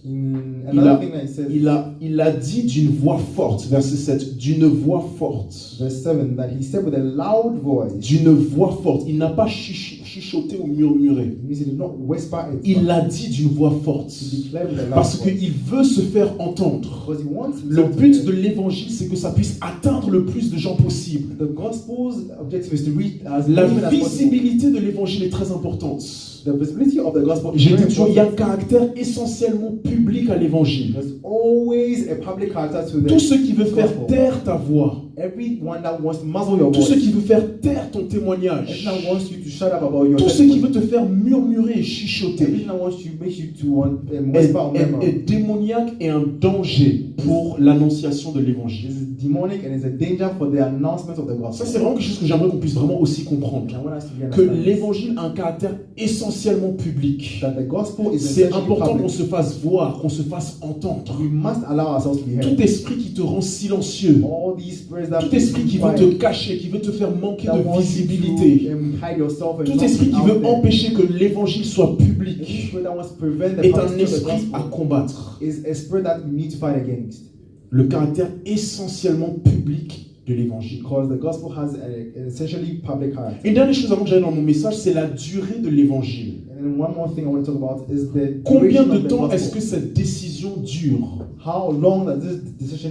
Another thing that it says, il a dit d'une voix forte, verset 7, d'une voix forte. verse 7, that he said with a loud voice, D'une voix forte. Il n'a pas chuchoté ou murmuré. it means he did not whisper it, Il l'a dit d'une voix forte. he declared with a loud Parce voice. qu'il veut se faire entendre. Because he wants Le himself to but be- de l'évangile, c'est que ça puisse atteindre le plus de gens possible. The gospel's objective is to reach as La many as possible. visibilité de l'évangile est très importante. The visibility of the gospel is J'ai very dit toujours, il y a un important. caractère essentiellement public à l'évangile. There's always a public character to Tout the ce qui veut faire gospel. taire ta voix, Everyone that wants to muzzle your tout ce voice, qui veut faire taire ton témoignage, everyone that wants you to shut up about your tout ce qui veut testimony, te faire murmurer et chuchoter everyone that wants to make you to est, whisper or murmur, est démoniaque et un danger pour l'annonciation de l'évangile. is demonic and is a danger for the announcement of the Ça, gospel. c'est vraiment quelque chose que j'aimerais qu'on puisse vraiment aussi comprendre. And I want us to Que understand this, l'évangile a un caractère essentiellement public. that the gospel is C'est essentially important qu'on public. se fasse voir, qu'on se fasse entendre. We must allow ourselves to be heard. Tout esprit qui te rend silencieux, All these spirits that tout esprit qui veut quiet, te cacher, qui veut te faire manquer that de wants you visibilité, to hide yourself and tout not esprit be qui out veut there. empêcher que l'évangile soit Any public spirit that wants to prevent the est un publicity of the esprit à gospel combattre. is a spirit that we need to fight against. Le caractère essentiellement public de l'évangile. Because the gospel has an essentially public character. Une dernière chose avant que j'aille dans mon message, c'est la durée de l'évangile. And then one more thing I want to talk about is the Combien duration de of the temps est-ce gospel. que cette décision dure? How long does this decision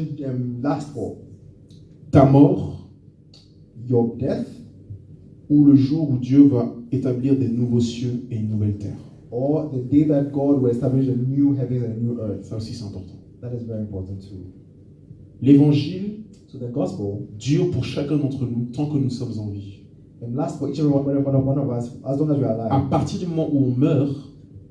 last for? Ta mort Your death ou le jour où Dieu va établir des nouveaux cieux et une nouvelle terre? or the day that God will establish a new heavens and a new earth? Ça aussi c'est important. That is very important too. L'évangile So the gospel dure pour chacun d'entre nous tant que nous sommes en vie. lasts for each and every one of us as long as we are À alive. partir du moment où on meurt,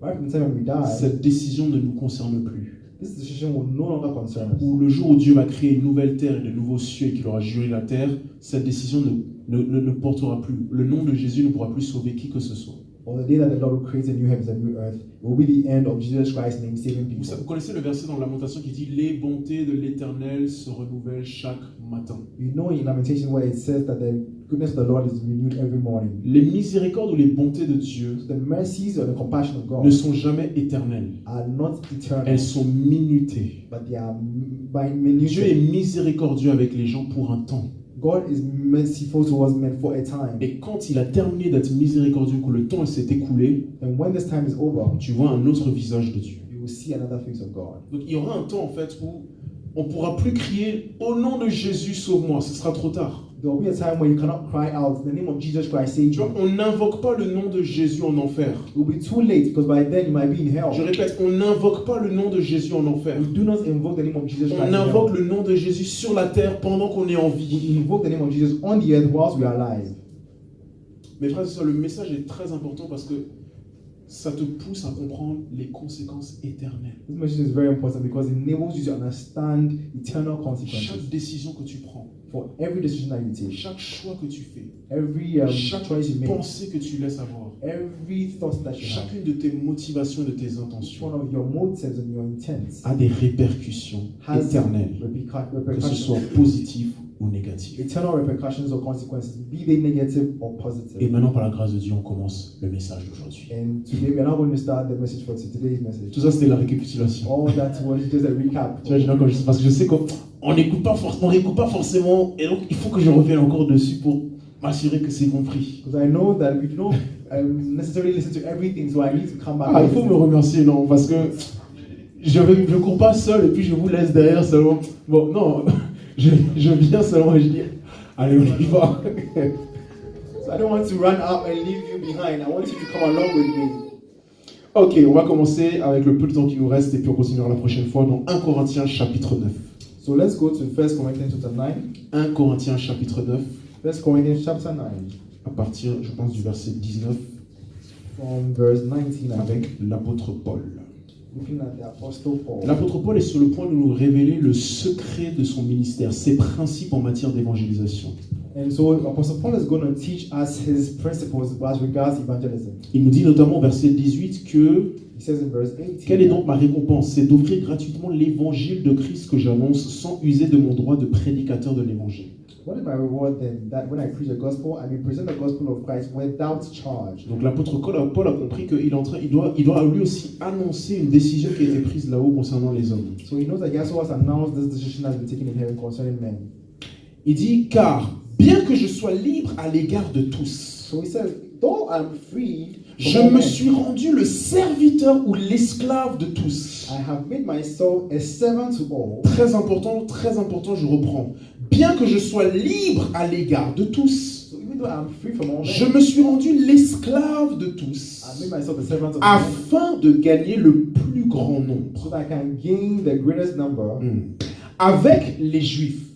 Right from the time when we die, cette décision ne nous concerne plus. this decision will no longer concern us. Ou le jour où Dieu va créer une nouvelle terre et de nouveaux cieux et qu'il aura juré la terre, cette décision ne portera plus. Le nom de Jésus ne pourra plus sauver qui que ce soit. or the day that the Lord will create a new heavens and new earth, it will be the end of Jesus Christ's name saving Vous people. connaissez le verset dans Lamentation qui dit « Les bontés de l'Éternel se renouvellent chaque matin You know in Lamentation where it says that the goodness of the Lord is renewed every morning. ». Les miséricordes ou les bontés de Dieu The mercies or the compassion of God ne sont jamais éternelles. are not eternal, Elles sont minutées. but they are by Dieu est minute. miséricordieux avec les gens pour un temps. God is merciful towards men for a time. Et quand il a terminé d'être miséricordieux, que le temps s'est écoulé, And when this time is over, tu vois un autre visage de Dieu. you will see another face of God. Donc il y aura un temps en fait où on ne pourra plus crier « Au nom de Jésus, sauve-moi », ce sera trop tard. There will be a time where you cannot cry out, "In the name of Jesus Christ, save Tu vois, me." on n'invoque pas le nom de Jésus en enfer. It will be too late because by then you might be in hell. Je répète, on n'invoque pas le nom de Jésus en enfer. We do not invoke the name of Jesus Christ. On in hell. invoque le nom de Jésus sur la terre pendant qu'on est en vie. We invoke the name of Jesus on the earth whilst we are alive. Mes frères et sœurs, le message est très important parce que ça te pousse à comprendre les conséquences éternelles. This message is very important because it enables you to understand eternal consequences Chaque décision que tu prends, for every decision that you take, chaque choix que tu fais, every chaque choice you make, pensée que tu laisses avoir, every thought that you have, chacune de tes motivations et de tes each intentions one of your motives and your intents a des répercussions has éternelles, que ce soit repercussions, positif ou négatif. eternal repercussions or consequences, be they negative or Et positive. maintenant, par la grâce de Dieu, on commence le message d'aujourd'hui. And today we are now going to start the message for today's message. Tout ça, c'était la récapitulation. All that was just a recap. Tu vois, parce que je sais qu'on n'écoute pas forcément, on n'écoute pas forcément, et donc il faut que je revienne encore dessus pour m'assurer que c'est compris. Because I know that we don't necessarily listen to everything, so I need to come back. Ah, and il faut me listen. remercier, non, parce que je cours pas seul et puis je vous laisse derrière seulement. Bon, non, je viens seulement et je dis, allez, on y va. So I don't want to run up and leave you behind. I want you to come along with me. Ok, on va commencer avec le peu de temps qui nous reste et puis on continuera la prochaine fois dans 1 Corinthiens chapitre 9. So let's go to 1 Corinthians chapter 9. 1 Corinthiens chapitre 9, 1 Corinthians chapter 9, à partir, je pense, du verset 19, from verse 19, I think, avec l'apôtre Paul. looking at the Apostle Paul. L'apôtre Paul est sur le point de nous révéler le secret de son ministère, ses principes en matière d'évangélisation. And so Apostle Paul is going to teach us his principles as regards evangelism. Il nous dit notamment au verset 18 que He says in verse 18, quelle est donc ma récompense? C'est d'offrir gratuitement l'évangile de Christ que j'annonce sans user de mon droit de prédicateur de l'évangile. what is my reward then? That when I preach the gospel, I may present the gospel of Christ without charge. Donc l'apôtre Paul a compris qu'il doit lui aussi annoncer une décision qui a été prise là-haut concernant les hommes. So he knows that he also has announced this decision has been taken in heaven concerning men. Il dit, car bien que je sois libre à l'égard de tous, So he says, though I'm free, from je all me men, suis rendu le serviteur ou l'esclave de tous. I have made myself a servant to all. Très important, je reprends. Bien que je sois libre à l'égard de tous, So even though I'm free from all je men, me suis rendu l'esclave de tous, I made myself a servant of all, afin de gagner le plus grand nombre. so that I can gain the greatest number, Avec les Juifs,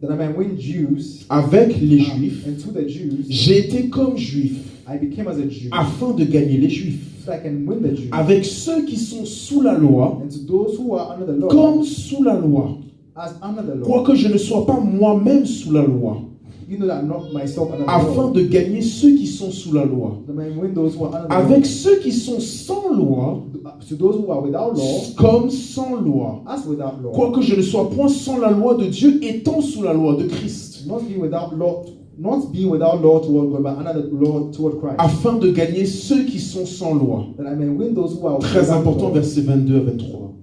that I may win Jews. avec les Juifs, And to the Jews, j'ai été comme Juif, I became as a Jew, afin de gagner les Juifs. so I can win the Jews. Avec ceux qui sont sous la loi, And to those who are under the law, comme sous la loi. as under the law, Quoique je ne sois pas moi-même sous la loi, even though I'm not myself under the afin law, de gagner ceux qui sont sous la loi. that I may win those who are under the Avec ceux qui sont sans loi, law. To those who are without law, comme sans loi. as without law, Quoique je ne sois point sans la loi de Dieu, étant sous la loi de Christ, not being without law, not being without law toward God, but under the law toward Christ, afin de gagner ceux qui sont sans loi. that I may win those who are Très without important, law. versets 22 à 23.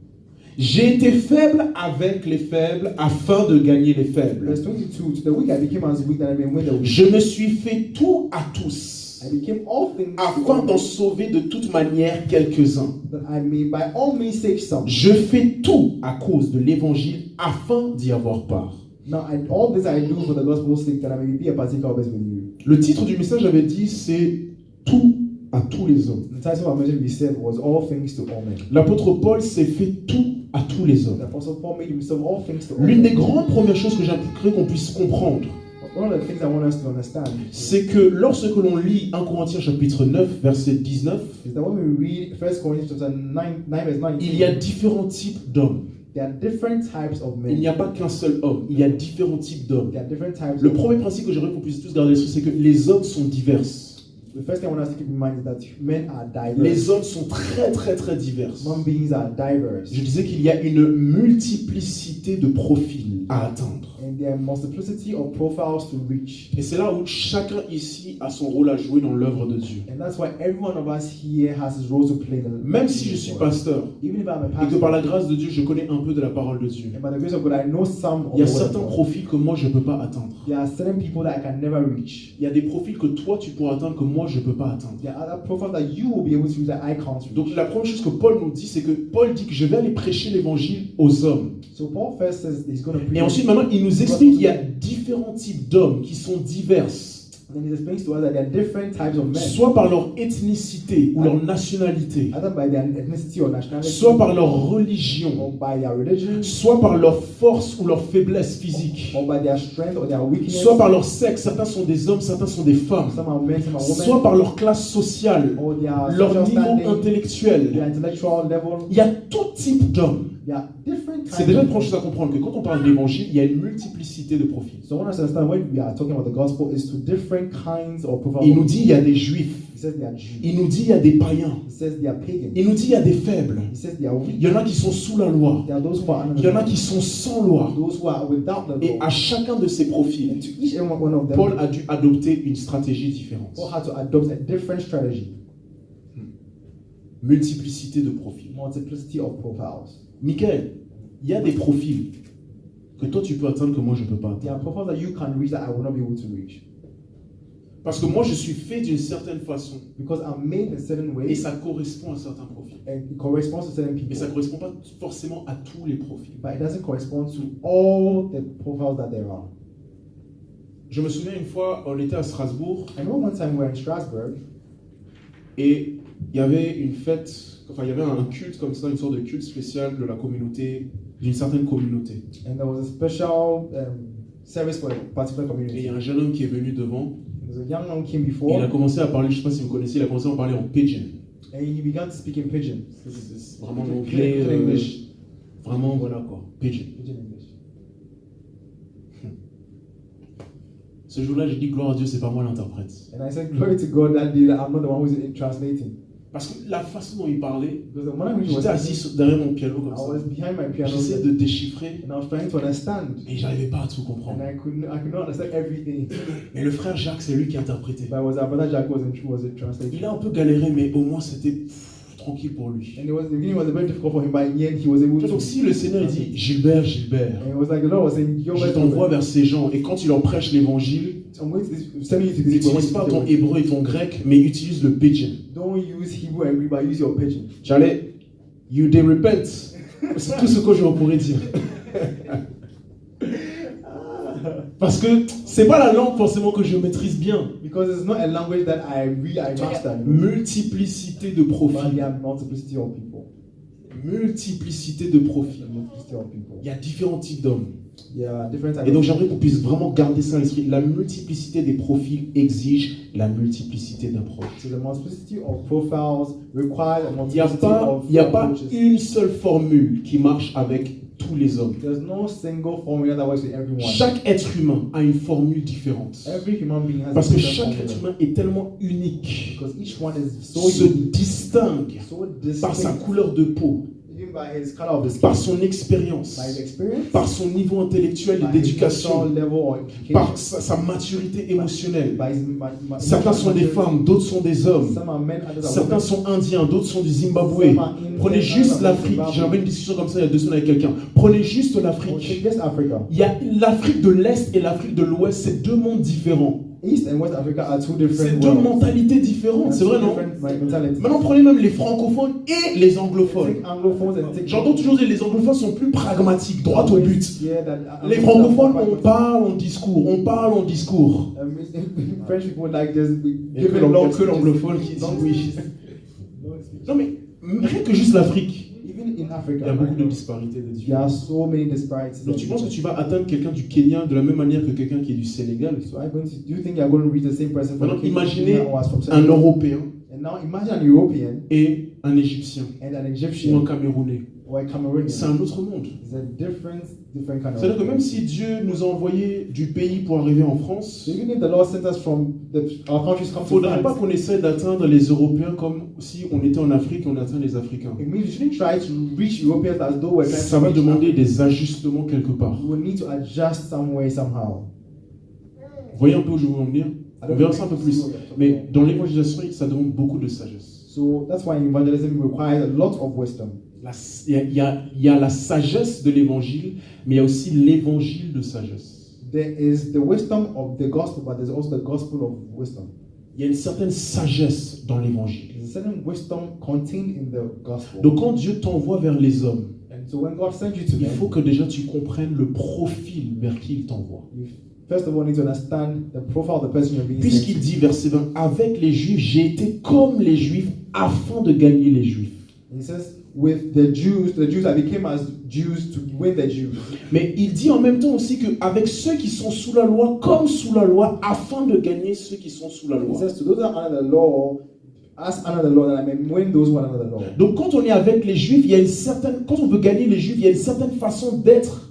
J'ai été faible avec les faibles, afin de gagner les faibles. Verse 22, to the weak I became as weak, that I may win the weak. Je me suis fait tout à tous, I became all things to afin all, d'en sauver de toute manière quelques-uns. that I may by all means save some. Je fais tout à cause de l'évangile, afin d'y avoir part. Now, all this I do for the gospel's sake, that I may be a partaker of it with you. Le titre du message avait dit, c'est tout à tous les hommes. The title of my message we said was All Things to All Men. L'apôtre Paul s'est fait tout à tous les The hommes. Apostle Paul made himself all things to all L'une des men. grandes premières choses que j'aimerais qu'on puisse comprendre, One of the things I want us to understand c'est que lorsque l'on lit 1 Corinthiens chapitre 9, verset 19, is that when we read 1 Corinthians chapter 9 verse 19, il y a différents types d'hommes. there are different types of Il n'y men. a pas qu'un seul homme, il y a différents types d'hommes. There are different types Le of premier principe que j'aimerais qu'on puisse tous garder à l'esprit, c'est que les hommes sont divers. The first thing I want us to keep in mind is that men are diverse. Les hommes sont très très très divers. Human beings are diverse. Je disais qu'il y a une multiplicité de profils à atteindre. And there are multiplicity of profiles to reach. Et c'est là où chacun ici a son rôle à jouer dans l'œuvre de Dieu. And that's why every one of us here has his role to play. Même si je suis pasteur Even if I'm a et que par pastor, la grâce de Dieu, je connais un peu de la parole de Dieu, and by the grace of God, I know some of il y a the word of certains God. profils que moi je ne peux pas atteindre. There are certain people that I can never reach. Il y a des profils que toi tu pourras atteindre que moi je ne peux pas atteindre. There are other profiles that you will be able to reach that I can't reach. Donc la première chose que Paul nous dit, c'est que Paul dit que je vais aller prêcher l'évangile aux hommes. So Paul first says he's going to preach. Et ensuite maintenant il nous explique qu'il y a différents types d'hommes qui sont divers, And then he explains to us that there are different types of men, soit par leur ethnicité ou leur nationalité, either by their ethnicity or nationality, soit par leur or religion, by their religion, soit par leur force ou leur faiblesse physique, or by their strength or their weakness. soit par leur sexe, certains sont des hommes, certains sont des femmes, Some are men, some are women, soit par leur classe sociale, or their leur social niveau standing, intellectuel. their intellectual level. Il y a tout type d'hommes. There are different C'est types déjà une of première chose à comprendre que quand on parle d'évangile, il y a une multiplicité de profils. So I want us to understand when we are talking about the gospel is to different kinds of profiles. Il nous dit il y a des juifs, He says they are Jews. il nous dit il y a des païens, He says they are pagans. il nous dit il y a des faibles, He says they are weak. il y en a qui sont sous la loi, There are those who are under il y en the a law, qui sont sans loi. those who are without the Et law. à chacun de ces And profils, to each and one of them, Paul a dû adopter une stratégie différente. Paul had to adopt a different strategy. Multiplicité de profils. Multiplicity of profiles. Michael, il y a des profils que toi tu peux atteindre que moi je ne peux pas There are atteindre. profiles that you can reach that I will not be able to reach. Parce que moi je suis fait d'une certaine façon Because I'm made in a certain et way ça correspond à certains profils. and it corresponds to certain Mais ça ne people. correspond pas forcément à tous les profils. But it doesn't correspond to all the profiles that there are. Je me souviens une fois, on était à Strasbourg I know one time we were in Strasbourg et il y avait une fête, enfin il y avait un culte comme ça, une sorte de culte spécial de la communauté, d'une certaine communauté. and there was a special service for a particular Et il community. y a un jeune homme qui est venu devant There was a young man came et before il a commencé à parler, je ne sais pas si vous connaissez, il a commencé à parler en pidgin. and he began to speak in pidgin. C'est vraiment l'anglais, Pidgin English. vraiment voilà quoi, pidgin. Pidgin English. Ce jour-là, j'ai dit gloire à Dieu, c'est pas moi l'interprète. And I said, glory to God that day that I'm not the one who's translating. Parce que la façon dont il parlait, Because the moment he was j'étais assis derrière mon piano comme I ça. was behind my piano J'essayais de déchiffrer and I was trying to understand. et j'arrivais pas à tout And comprendre. I could not understand everything. Mais le frère Jacques, c'est lui qui interprétait. But our brother Jack was translating. Il a un peu galéré, mais au moins c'était tranquille pour lui. And the beginning was very difficult for him, but in the end he was able to. Donc si le Seigneur il dit Gilbert, Gilbert, And it was like the Lord was saying, je t'envoie vers ces gens et quand tu leur prêches l'évangile, I'm going to send you to these people. n'utilise pas ton hébreu et ton grec, mais utilise le pidgin. Don't use Hebrew and Greek, but use your pidgin. J'allais, you they repent. C'est tout ce que je pourrais dire. Parce que c'est pas la langue forcément que je maîtrise bien. Because it's not a language that I master. Multiplicité de But profils. there are multiplicity of people. Multiplicité de profils. Multiplicity of people. Il y a différents types d'hommes. Yeah, different types Et donc of j'aimerais qu'on puisse vraiment garder ça à l'esprit. La multiplicité des profils exige la multiplicité d'approches. So the multiplicity of profiles requires a Il n'y a multiplicity pas, of il y a pas approaches. une seule formule qui marche avec tous les hommes. There's no single formula that works with everyone. Chaque être humain a une formule différente. Every human being has Parce a que different chaque formula. être humain est tellement unique, Because each one is so se unique, distingue so par sa distinct, couleur de peau, even by his color of the skin, par son expérience, by his experience, par son niveau intellectuel et by his d'éducation, personal level or education, par sa maturité émotionnelle. by his Certains sont des femmes, d'autres sont des hommes. Some are men, others are Certains women. sont indiens, d'autres sont du Zimbabwe. Some are Indian, Prenez others juste are l'Afrique. Zimbabwe. J'avais une discussion comme ça il y a 2 semaines avec quelqu'un. Prenez juste Or l'Afrique. take just Africa. Il y a l'Afrique de l'Est et l'Afrique de l'Ouest, c'est 2 mondes différents. East and West Africa are two C'est different 2 worlds. mentalités différentes, c'est vrai, non? Different mentalities. Maintenant, prenez même les francophones et les anglophones. Take anglophones and take. J'entends toujours dire que les anglophones sont plus pragmatiques, droit au but. Yeah, that, Les francophones, on parle, on discours, on parle, on discours. French people like just Et give que it long l'anglophone qui dit oui. Non mais, rien que juste l'Afrique, Even in il Africa, y a beaucoup de disparités, de there are différences. so many disparities. Donc tu penses que tu vas atteindre quelqu'un du Kenya de la même manière que quelqu'un qui est du Sénégal? So I'm going to, do you think you're going to reach the same person from Maintenant, Kenya imaginez or from un Senegal? Européen And now imagine an European et un Égyptien and an ou un Egyptian Camerounais. or white Cameroonian. C'est un autre monde. It's a different kind of. C'est-à-dire que même si Dieu nous a envoyés du pays pour arriver en France, So even if the Lord sent us from our countries come il ne to faudrait pas France, qu'on essaie d'atteindre les Européens comme si on était en Afrique et on atteint les Africains. it means you shouldn't try to reach Europeans as though we're trying Ça to va reach demander Africa. des ajustements quelque part. We will need to adjust some way, somehow. Vous voyez un peu où je veux en venir? I On don't verra know ça un peu if you plus. see what I'm talking Mais about. dans l'évangélisation, ça demande beaucoup de sagesse. So that's why evangelism requires a lot of wisdom. Il y a la sagesse de l'évangile, mais il y a aussi l'évangile de sagesse. There is the wisdom of the gospel, but there's also the gospel of wisdom. Il y a une certaine sagesse dans l'évangile. There's a certain wisdom contained in the gospel. Donc quand Dieu t'envoie vers les hommes, And so when God sends you to il them, faut que déjà tu comprennes le profil vers qui il t'envoie. you first of all need to understand the profile of the person you're being sent Puisqu'il to. dit, verset 20, avec les Juifs, j'ai été comme les Juifs afin de gagner les Juifs. He says, with the Jews I became as Jews to win the Jews. Mais il dit en même temps aussi qu'avec ceux qui sont sous la loi, comme sous la loi, afin de gagner ceux qui sont sous la He loi. says, to those that are under the law, as under the law, that I may win those who are under the law. Donc quand on est avec les Juifs, il y a une certaine, quand on veut gagner les Juifs, il y a une certaine façon d'être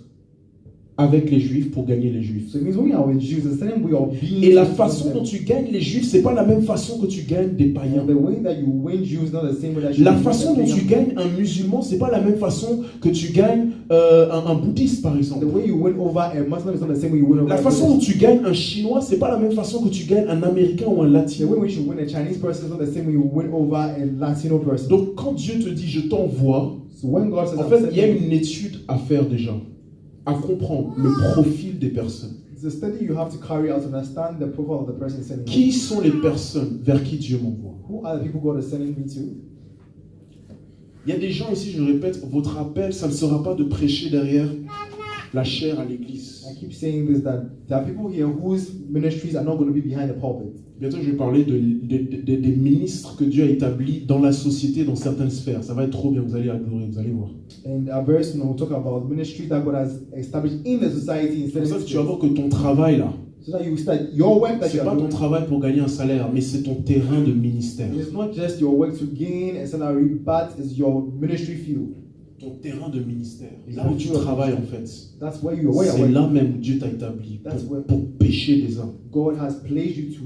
avec les Juifs pour gagner les Juifs. So it means when we are with Jews, the same way of being. Et la with façon them. dont tu gagnes les Juifs, c'est pas la même façon que tu gagnes des païens. And the way that you win Jews, not the same way that you La win façon dont the tu pagan. gagnes un musulman, c'est pas la même façon que tu gagnes un bouddhiste, par The exemple. way you win over a Muslim is not the same way you win over La a façon dont Buddhist. tu gagnes un chinois, c'est pas la même façon que tu gagnes un américain ou un The latino. way in which you win a Chinese person is not the same way you win over a Latino person. Donc quand Dieu te dit je t'envoie, So when God says, en I'm fait il y a sending you, une étude à faire déjà, à comprendre le profil des personnes. it's a study you have to carry out to understand the profile of the person you're sending. Qui sont les personnes vers qui Dieu m'envoie? Who are the people God is sending me to? Il y a des gens ici, je le répète, votre appel, ça ne sera pas de prêcher derrière la chair à l'église. I keep saying this, that there are people here whose ministries are not going to be behind the pulpit. Bientôt, je vais parler des ministres que Dieu a établis dans la société, dans certaines sphères. Ça va être trop bien, vous allez adorer, vous allez voir. And very soon we'll talk about ministries that God has established in the society. C'est pour ça que tu vas voir que ton travail là, So that you start your work that c'est you are pas ton doing. travail pour gagner un salaire, mais c'est ton terrain de ministère. It's not just your work to gain a salary, but it's your ministry field. Ton terrain de ministère. Là où tu travailles en fait. That's where you are. C'est là même où Dieu t'a établi pour pêcher des âmes, God has placed you to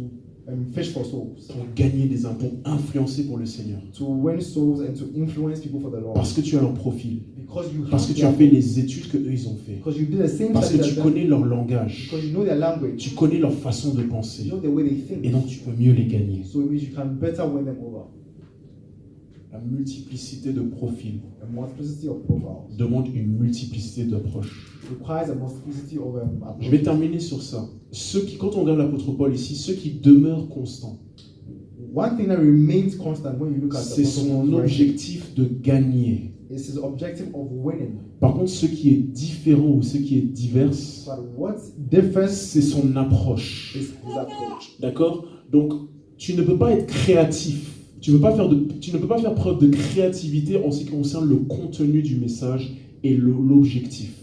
fish for souls, pour gagner des âmes, pour influencer pour le Seigneur. to win souls and to influence people for the Lord. Parce que tu as leur profil, Because you parce que have tu as their- fait les études que eux ils ont fait, because you did the same parce que study tu as them, connais leur langage, because you know their language, tu connais leur façon de penser, you know the way they think. et donc tu peux mieux les gagner. So it means you can better win them over. La multiplicité de profils A multiplicity of profiles demande une multiplicité d'approches. requires a multiplicity of Je vais terminer sur ça. Ceux qui, quand on regarde l'apôtre Paul ici, ceux qui demeurent constants, One thing that remains constant when you look at the c'est Apostle son Paul's writing objectif de gagner. is his objective of winning. Par contre, ce qui est différent ou ce qui est divers, But what differs c'est son approche. is his approach. D'accord? Donc, tu ne peux pas être créatif. Tu ne peux pas faire preuve de créativité en ce qui concerne le contenu du message et l'objectif.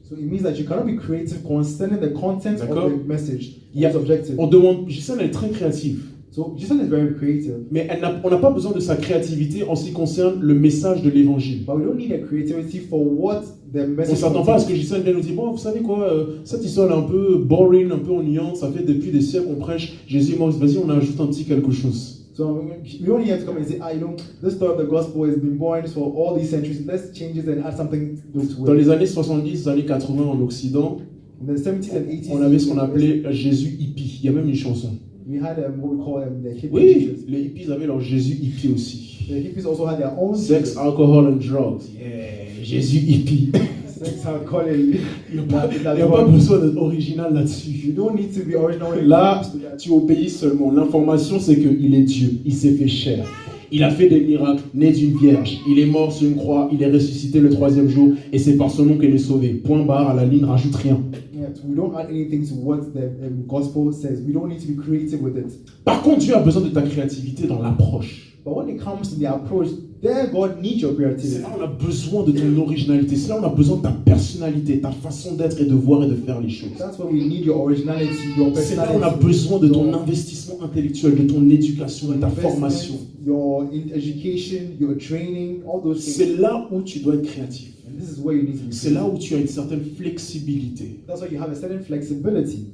So it means that you cannot be creative concerning the content D'accord. of the message. Il y a- His objective. On demande, Gisèle, elle est très créative, So Jason is very creative, mais on n'a pas besoin de sa créativité en ce qui concerne le message de l'évangile. but we don't need a creativity for what the On ne message s'attend pas à ce que contains. Gisèle vienne nous dire, bon, vous savez quoi, cette histoire est un peu boring, un peu ennuyante, ça fait depuis des siècles qu'on prêche Jésus est mort, vas-y, on ajoute un petit quelque chose. So we don't need to come and say, you know, this story of the gospel has been boring for all these centuries. Let's change it and add something to Dans it. les années 70, années 80 en Occident, In the 70s and 80s, on avait ce qu'on appelait Jésus hippie. Il y a même une chanson. we had what we call the hippie Oui, Jesus. les hippies avaient leur Jésus hippie aussi. The hippies also had their own Sex, Jesus. alcohol and drugs. Yeah, Jésus hippie. Sex, alcohol, and Il n'y a pas besoin d'être original là-dessus. You don't need to be original when it Là, comes to that. tu obéis seulement. L'information, c'est qu'il est Dieu. Il s'est fait chair. Il a fait des miracles, né d'une vierge. Il est mort sur une croix. Il est ressuscité le 3e jour. Et c'est par son nom qu'il est sauvé. Point barre à la ligne, rajoute rien. Yeah, we don't add anything to what the gospel says. We don't need to be creative with it. Par contre, Dieu a besoin de ta créativité dans l'approche. But when it comes to the approach, there God needs your C'est creativity. là où on a besoin de ton originalité. C'est là où on a besoin de ta personnalité, ta façon d'être et de voir et de faire les choses. That's where we need your originality, your C'est là où on a personality, besoin de ton your investissement intellectuel, de ton éducation, de ta investment, formation. your education, your training, all those things. C'est là où tu dois être créatif. And this is where you need to be. C'est là où tu as une certaine flexibilité. That's why you have a certain flexibility.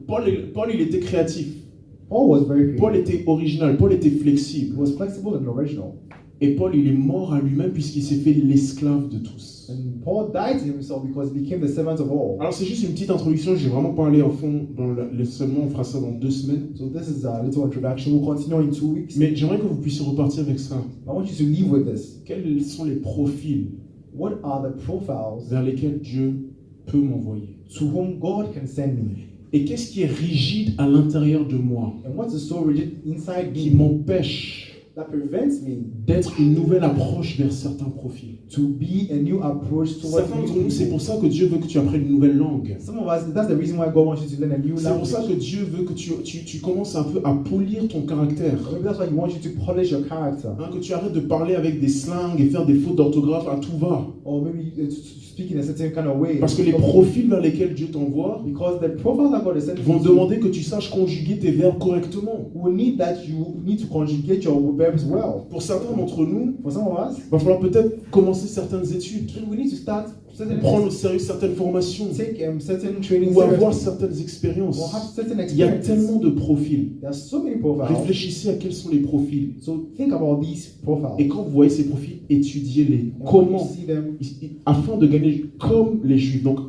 Paul, il était créatif. Paul was very Paul creative. était original. Paul était He flexible. was flexible and original. Et Paul, il est mort à lui-même puisqu'il s'est fait l'esclave de tous. And Paul died to himself because he became the servant of all. Alors c'est juste une petite introduction. Je vais vraiment pas aller à fond dans seulement on fera ça dans 2 semaines. So this is a little introduction. We'll continue in 2 weeks. Mais j'aimerais que vous puissiez repartir avec ça. I want you to leave with this. Quels sont les profils What are the profiles vers lesquels Dieu peut m'envoyer? to whom God can send me? Et qu'est-ce qui est rigide à l'intérieur de moi And what is so rigid inside qui me m'empêche that prevents me d'être une nouvelle approche vers certains profils? to be a new approach towards Certains d'entre new nous, c'est people? pour ça que Dieu veut que tu apprennes une nouvelle langue. Some of us, that's the reason why God wants you to learn a new C'est pour ça language. que Dieu veut que tu commences un peu à polir ton caractère. Maybe that's why He wants you to polish your character. Hein, que tu arrêtes de parler avec des slangs et faire des fautes d'orthographe à tout va. Or maybe to speak in a certain kind of way. Parce que les profils vers lesquels Dieu t'envoie Because the profiles that God is sending vont you demander que tu saches conjuguer tes verbes correctement. will need that you need to conjugate your verbs well. Pour certains d'entre nous, For some of us, il va falloir peut-être commencer certaines études, we need to start certain prendre au sérieux certaines formations take certain training ou avoir seriously, certaines expériences. or have certain Il y a experiences. tellement de profils. There are so many profiles. Réfléchissez à quels sont les profils. So think about these profiles. Et quand vous voyez ces profils, étudiez-les. And when you Comment? see them, Afin de gagner comme les Juifs. Donc,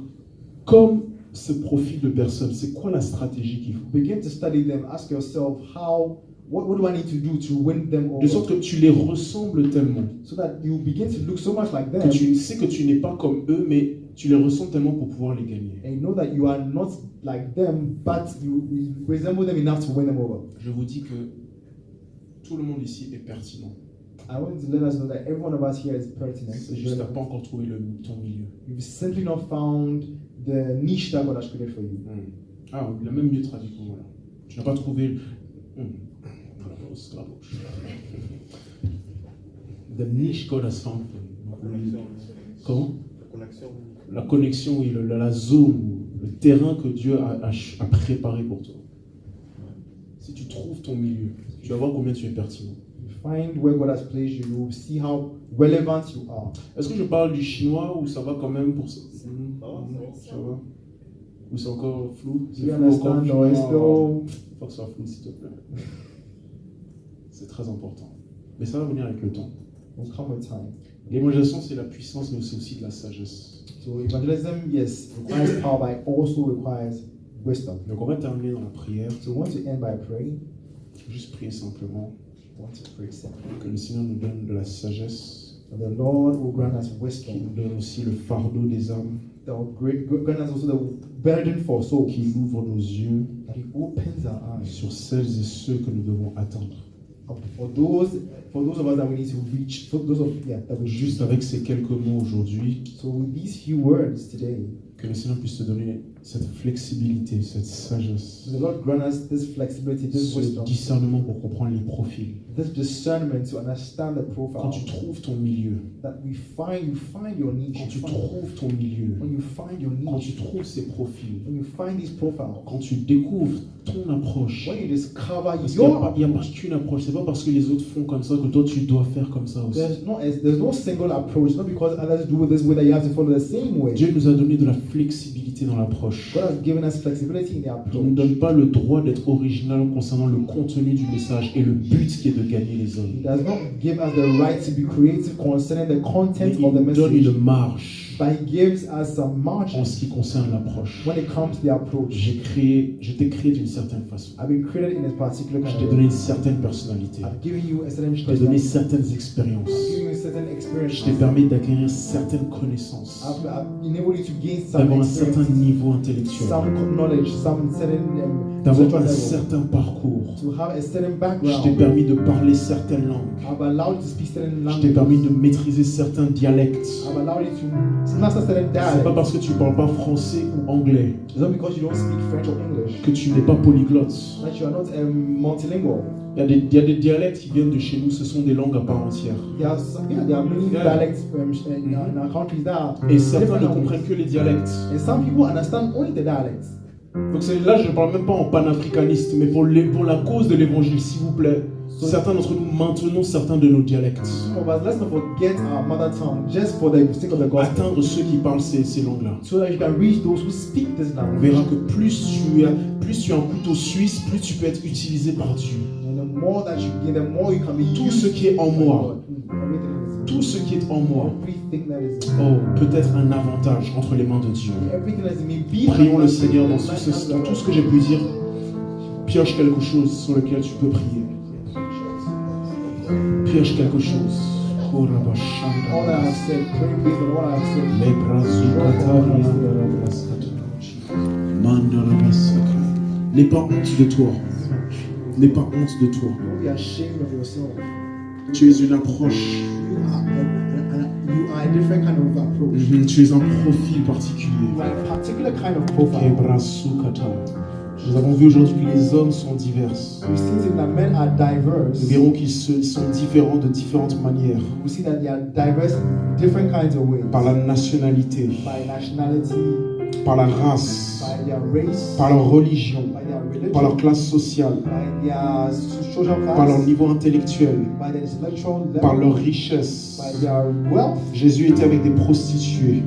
comme ce profil de personne, c'est quoi la stratégie qu'il faut? begin to study them. Ask yourself, what do I need to do to win them De over? sorte que tu les ressembles tellement So that you begin to look so much like que them, tu sais que tu n'es pas comme eux, mais tu les ressembles tellement pour pouvoir les gagner. and you know that you are not like them, but you resemble them enough to win them over. Je vous dis que tout le monde ici est pertinent. I want to let us know that every one of us here is pertinent. C'est juste que tu n'as pas encore trouvé ton milieu. You've simply not found the niche that God has created for you. Ah, il a même mieux traduit pour moi. Là. Tu n'as pas trouvé. The niche God has found for you. Comment? La connexion, oui, la zone, le terrain que Dieu a préparé pour toi. Si tu trouves ton milieu, tu vas voir combien tu es pertinent. You find where God has placed you, you will see how relevant you are. Est-ce que je parle du chinois ou ça va quand même pour ça? Ça va? Ou c'est encore flou? Do you flou encore, understand? Or chinois? is still Faut que ça soit flou, s'il te plaît. C'est très important. Mais ça va venir avec le temps. will come with time. L'évangélisation, c'est la puissance, mais c'est aussi de la sagesse. So evangelism, yes, requires power, but it also requires wisdom. Donc on va terminer dans la prière. So we want to end by praying. Juste prier simplement. We want to pray simply. Que le Seigneur nous donne de la sagesse, And the Lord will grant us qu'il wisdom. nous donne aussi le fardeau des âmes, That will grant us also the burden for souls. qu'il ouvre nos yeux That He opens our eyes sur celles et ceux que nous devons atteindre. for those of us that we need to reach. For those of that we Juste avec ces quelques mots aujourd'hui, So with these few words today, que le Seigneur puisse te donner cette flexibilité, cette sagesse, the Lord grant us this flexibility, this ce wisdom, discernement pour comprendre les profils. this discernment to understand the Quand profile. tu trouves ton milieu, That you find your niche. quand tu trouves ton milieu, When you find your quand tu niche, trouves ces profils, when you find these profiles, quand tu découvres ton approche, when you discover parce qu'il n'y your a pas approach, qu'une approche, c'est pas parce que les autres font comme ça que toi tu dois faire comme ça aussi. there's no single approach. Not because others do it this way that you have to follow the same way. Dieu nous a donné de la flexibilité dans l'approche. God has given us flexibility in the Il ne nous approach. donne pas le droit d'être original concernant le contenu du message et le but qui est de gagner les He hommes. does not give us the right to be creative concerning the Mais content il of the nous donne message, une marge but He gives us some margin en ce qui concerne l'approche. when it comes to the approach. Je t'ai créé d'une certaine façon. I've been created in a particular Je kind t'ai of donné way. une certaine personnalité. I've given you a certain Je t'ai donné personality. certaines expériences. I've given you a certain experience. Je t'ai permis d'acquérir certaines connaissances, I've enabled you to gain some d'avoir un certain experience, niveau intellectuel, some knowledge, some certain d'avoir social un level, certain parcours. to have a certain Je t'ai background. permis de parler certaines langues. I've allowed you to speak certain Je t'ai permis languages. de maîtriser certains dialectes. I've allowed you to master certain C'est pas dialects. parce que tu parles pas français ou anglais It's not because you don't speak French or English que tu n'es pas polyglotte. that you are not multilingual. Il y a des dialectes qui viennent de chez nous, ce sont des langues à part entière. There are many Yeah. dialects in our countries that are Et certains different ne languages. comprennent que les dialectes. And some people understand only the dialects. Donc là, je ne parle même pas en panafricaniste, mais pour la cause de l'évangile, s'il vous plaît, certains d'entre nous maintenons certains de nos dialectes. Some of us, let's not forget our mother tongue just for the sake of the gospel, Atteindre ceux qui parlent ces langues-là. so that you can reach those who speak this On language. verra que plus tu as un couteau suisse, plus tu peux être utilisé par Dieu. And the more that you give, the more you can be Tout used ce qui est en by moi, God. Everything is tout ce qui est en moi, everything that is in me. peut être un avantage entre les mains de Dieu. Everything that is in me. Be Prions le an Seigneur dans advantage tout ce que j'ai pu dire. Pioche quelque chose sur lequel tu peux prier. Pioche quelque chose. All that I have said, pray based on what I have said. N'aie pas honte de toi. N'aie pas honte de toi. Don't be ashamed of yourself. Tu es une approche. You are a different kind of approach. Tu es un profil particulier. You are a particular kind of profile. Kebrasukata. Nous avons vu aujourd'hui que les hommes sont divers. We see that men are diverse. Nous verrons qu'ils sont différents de différentes manières. We see that they are diverse in different kinds of ways. Par la nationalité, By nationality, par la race, by their race, par leur religion, by their religion, par leur classe sociale, by their social par leur class, niveau intellectuel, by their intellectual level, par leur richesse. by their wealth. Jésus était avec des prostituées,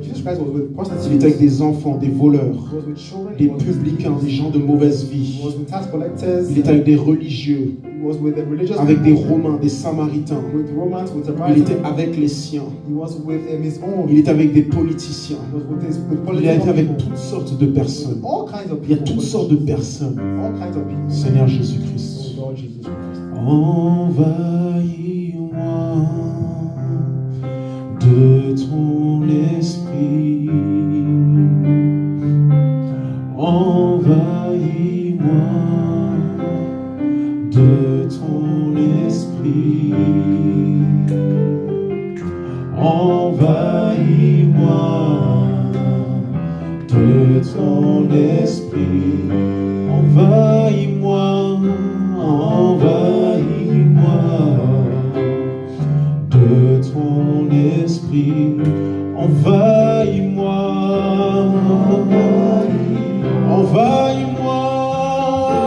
Jesus Christ was with il prostitutes. était avec des enfants, des voleurs, He was with children. des He was with publicains, des gens de mauvaise vie. He was with tax collectors. Il était avec des religieux, He was with the religious avec des people, Romains, des Samaritains. with Romans, with Il Samaritans. était avec les siens. He was with his own. Il était avec des politiciens. He was with Il a été political avec people. toutes sortes de personnes. All kinds of Il y a people. toutes sortes de personnes. All kinds of people. Seigneur Jésus-Christ. Oh Lord Jesus Christ. Envahis-moi de ton esprit. Envahis-moi de ton esprit. Envahis-moi de ton esprit. Envahis-moi, envahis-moi de ton esprit. Envahis-moi,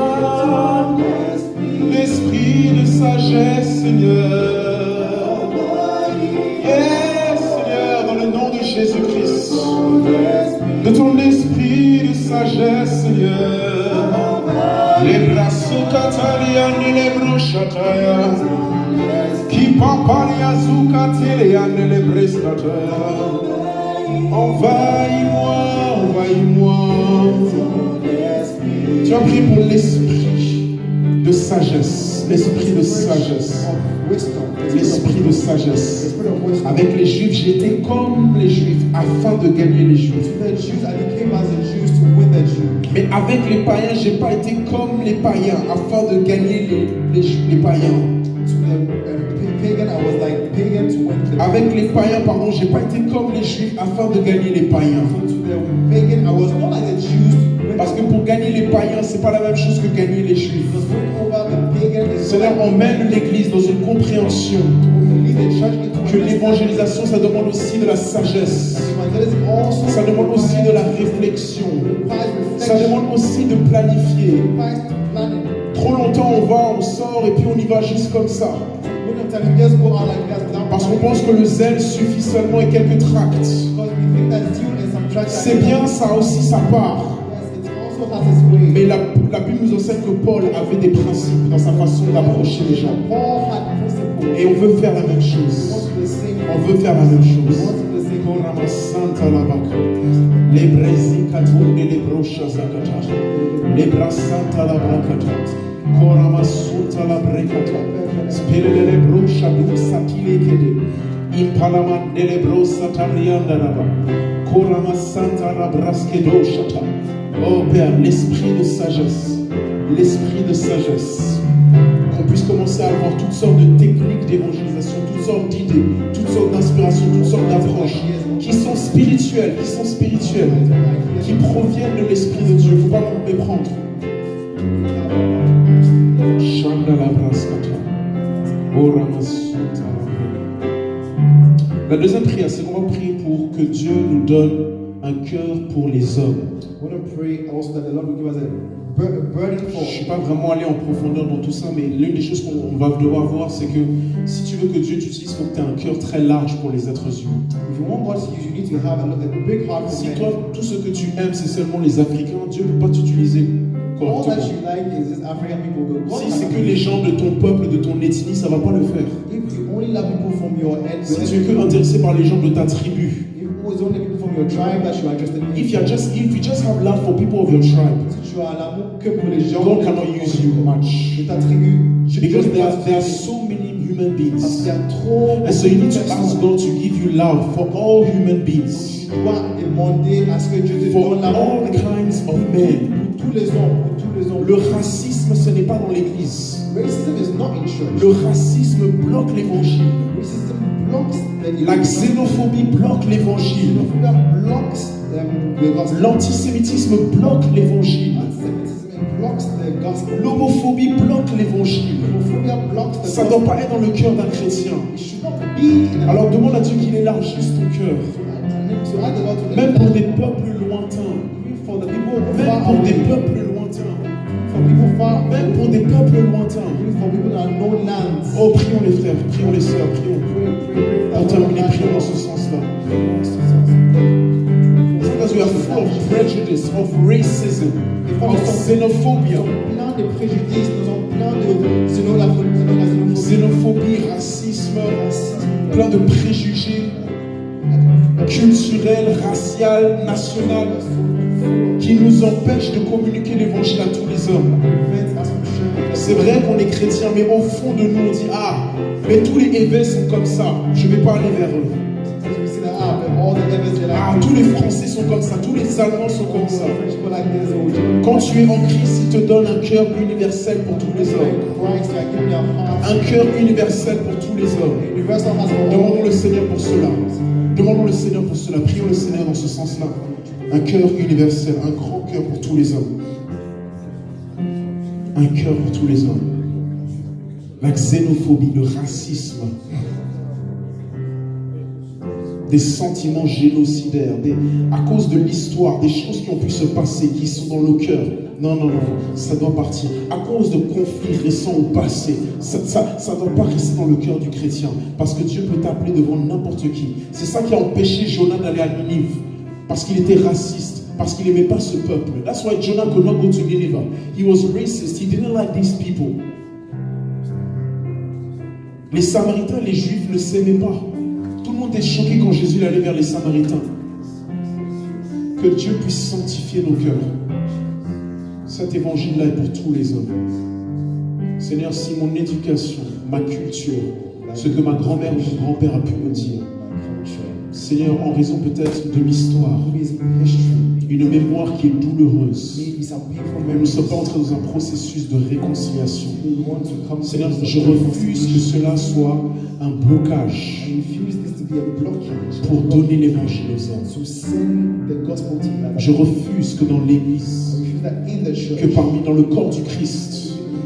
envahis-moi, l'esprit de sagesse, Seigneur. Yes, Seigneur, dans le nom de Jésus-Christ. De ton esprit de sagesse, Seigneur. Les brasokatalian et les brochataya. Qui papalia zukatelian et les brestataya. Envahis-moi, envahis-moi. Tu as prié pour l'esprit de sagesse. L'esprit de sagesse. L'esprit de sagesse. Avec les Juifs, j'étais comme les Juifs afin de gagner les Juifs. The Jews, I became as a Jew to win the Jew. Mais avec les païens, j'ai pas été comme les païens afin de gagner les païens. To the pagan, I was like pagan to win the Avec les païens, pardon, j'ai pas été comme les Juifs afin de gagner les païens. So to the pagan, I was not like the Jews to win. Parce que pour gagner les païens, c'est pas la même chose que gagner les Juifs. Because winning over the pagan is Seigneur, emmène l'Église dans une compréhension lead the church into que l'évangélisation, ça demande aussi de la sagesse. evangelism also Ça demande aussi de la réflexion. requires Ça reflection, demande aussi de planifier. requires planning. Trop longtemps, on sort et puis on y va juste comme ça. Most of the time, we just go out like that without Parce qu'on planning. pense que le zèle suffit seulement et quelques tracts. Because we think that zeal and some tracts are C'est bien, ça a aussi sa part. Yes, it also has its way. Mais la Bible nous enseigne que Paul avait des principes dans sa façon d'approcher les gens. Paul had principles. Et on veut faire la même We want chose. to be the same. On veut faire la même We chose. want to be the same. Korama Santa Labaka. Les Brezikatunde, les Brocha Zakata. Les Brasanta Labrakata. Korama Sunta Labrekata. Spirele le Brocha Dusatile Kede. Impalama dele Brosa Tarianda Laba. Korama Santa Labraske Doshata. Oh Père, l'esprit de sagesse. L'esprit de sagesse. Qu'on puisse commencer à avoir toutes sortes de techniques d'évangélisation, toutes sortes d'idées, toutes sortes d'inspirations, toutes sortes d'approches qui sont spirituelles, qui proviennent de l'Esprit de Dieu. Il ne faut pas nous méprendre. Chandala La deuxième prière, c'est qu'on va prier pour que Dieu nous donne un cœur pour les hommes. I want to pray also that the Lord will give us a burden Je for. ne suis pas vraiment allé en profondeur dans tout ça, mais l'une des choses qu'on va devoir voir, c'est que si tu veux que Dieu t'utilise, il faut que tu aies un cœur très large pour les êtres humains. If you want God to use, you need to have a big heart for Si men. toi, tout ce que tu aimes, c'est seulement les Africains, Dieu ne peut pas t'utiliser All that correctement. you like is this African people. But God Si c'est cannot que les gens de ton peuple, de ton ethnie, ça ne va pas le faire. If you only love people from your Si tu es ethnic, que intéressé par les gens de ta tribu, if it was only people from your tribe that you are interested in, if you just have love for people of your tribe, si tu as l'amour que pour les gens God cannot use you much. de ta tribu, Because there are so many human parce beings. qu'il y a trop And so you need to de ask personnes. God to give you love for all human beings, Tu dois demander à ce que Dieu te for donne l'amour all kinds of men. pour tous les hommes, pour tous les hommes. Le racisme, ce n'est pas dans l'église. Racism is not in church. Le racisme bloque l'évangile. Racism blocks the La xénophobie bloque l'évangile. Xenophobia blocks the gospel. L'antisémitisme bloque l'évangile. Antisemitism blocks the gospel. L'homophobie bloque l'évangile. Homophobia blocks the Ça ne gospel. doit pas être dans le cœur d'un chrétien. It should not be in a Alors demande à Dieu qu'il élargisse ton cœur. So ask the Lord to Même pour des peuples lointains. even for the people Même far pour des away, peuples lointains. for people far, Même pour des peuples lointains. even for people that know lands. Oh, prions les frères, prions les sœurs, prions. Pray Pour that terminer, God prions dans ce sens-là. Sometimes we are full of prejudice, of racism, of xenophobia. Nous sommes pleins de préjudices, nous sommes pleins de xénophobie, Xénophobie, racisme, plein de préjugés culturels, raciaux, nationaux, qui nous empêchent de communiquer l'évangile à tous les hommes. C'est vrai qu'on est chrétien, mais au fond de nous, on dit ah, mais tous les évêques sont comme ça, je ne vais pas aller vers eux. Ah, tous les Français sont comme ça, tous les Allemands sont comme ça. Quand tu es en Christ, il te donne un cœur universel pour tous les hommes. Un cœur universel pour tous les hommes. Demandons le Seigneur pour cela. Demandons le Seigneur pour cela. Prions le Seigneur dans ce sens-là. Un cœur universel, un grand cœur pour tous les hommes. Un cœur pour tous les hommes. La xénophobie, le racisme, des sentiments génocidaires, à cause de l'histoire, des choses qui ont pu se passer, qui sont dans nos cœurs. Non, non, non, ça doit partir. À cause de conflits récents ou passés, ça ne doit pas rester dans le cœur du chrétien. Parce que Dieu peut t'appeler devant n'importe qui. C'est ça qui a empêché Jonah d'aller à Ninive. Parce qu'il était raciste. Parce qu'il n'aimait pas ce peuple. That's why Jonah could not go to Nineveh. He was racist. He didn't like these people. Les Samaritains, les Juifs ne s'aimaient pas. Tout le monde est choqué quand Jésus allait vers les Samaritains. Que Dieu puisse sanctifier nos cœurs. Cet évangile-là est pour tous les hommes. Seigneur, si mon éducation, ma culture, ce que ma grand-mère ou mon grand-père a pu me dire, Seigneur, en raison peut-être de l'histoire, une mémoire qui est douloureuse, mais nous ne sommes pas entrés dans un processus de réconciliation. Seigneur, je refuse que cela soit un blocage pour donner l'évangile aux hommes. Je refuse que dans l'église, que dans le corps du Christ,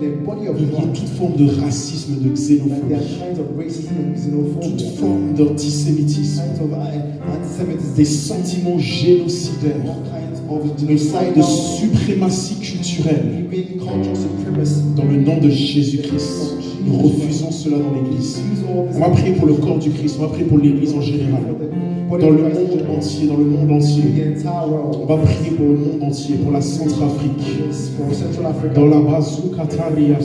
il y ait toute forme de racisme, de xénophobie, toute forme d'antisémitisme, des sentiments génocidaires, une forme de suprématie culturelle. Dans le nom de Jésus-Christ, nous refusons cela dans l'église. On va prier pour le corps du Christ, on va prier pour l'église en général. Dans le monde entier, dans le monde entier. On va prier pour le monde entier, pour la Centrafrique. Dans la Bazukataria,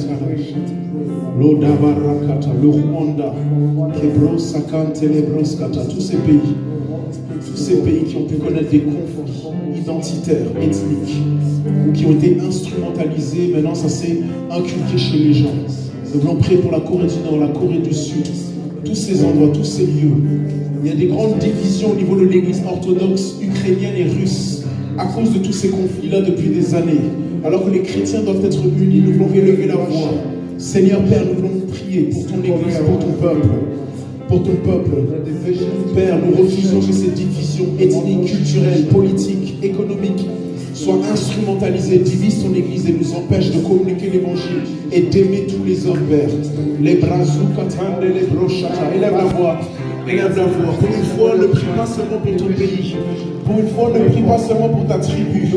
l'Odabarakata, le Rwanda, Kebrosakante, Lebroskata, tous ces pays qui ont pu connaître des conflits identitaires, ethniques, ou qui ont été instrumentalisés, maintenant ça s'est inculqué chez les gens. Nous voulons prier pour la Corée du Nord, la Corée du Sud, tous ces endroits, tous ces lieux. Il y a des grandes divisions au niveau de l'église orthodoxe ukrainienne et russe à cause de tous ces conflits-là depuis des années. Alors que les chrétiens doivent être unis, nous voulons élever la voix. Seigneur Père, nous voulons prier pour ton église, pour ton peuple. Pour ton peuple. Père, nous refusons que ces divisions ethniques, culturelles, politiques, économiques soient instrumentalisées divise ton église et nous empêche de communiquer l'évangile et d'aimer tous les hommes, Père. Les brazou katande, les brochata, élève la voix. Élève la voix. Pour une fois, ne prie pas seulement pour ton pays. Pour une fois, ne prie pas seulement pour ta tribu.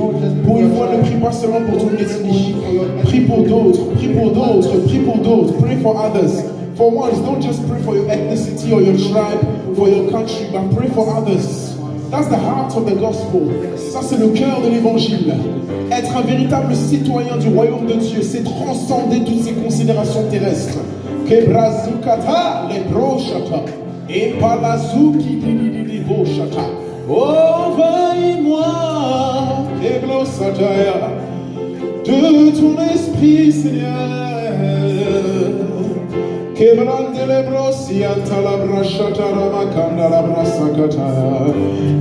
Pour une fois, ne prie pas seulement pour ton ethnie. Prie pour d'autres. Prie pour d'autres. Prie pour d'autres. Pray for others. For once, don't just pray for your ethnicity or your tribe, for your country, but pray for others. That's the heart of the gospel. Ça, c'est le cœur de l'évangile. Être un véritable citoyen du royaume de Dieu, c'est transcender toutes ces considérations terrestres. Kebrazukata, lebroshata, et palazuki didididiboshata. Envahis-moi, keblosataya, de ton esprit, Seigneur.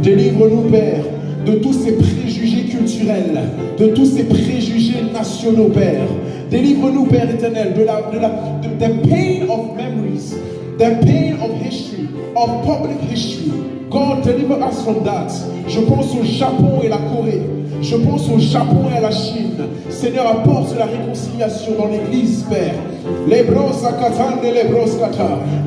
Délivre-nous, Père, de tous ces préjugés culturels, de tous ces préjugés nationaux, Père. Délivre-nous, Père éternel, de the pain of memories, the pain of history, of public history. God, deliver us from that. Je pense au Japon et la Corée. Je pense au Japon et à la Chine. Seigneur, apporte la réconciliation dans l'église, Père.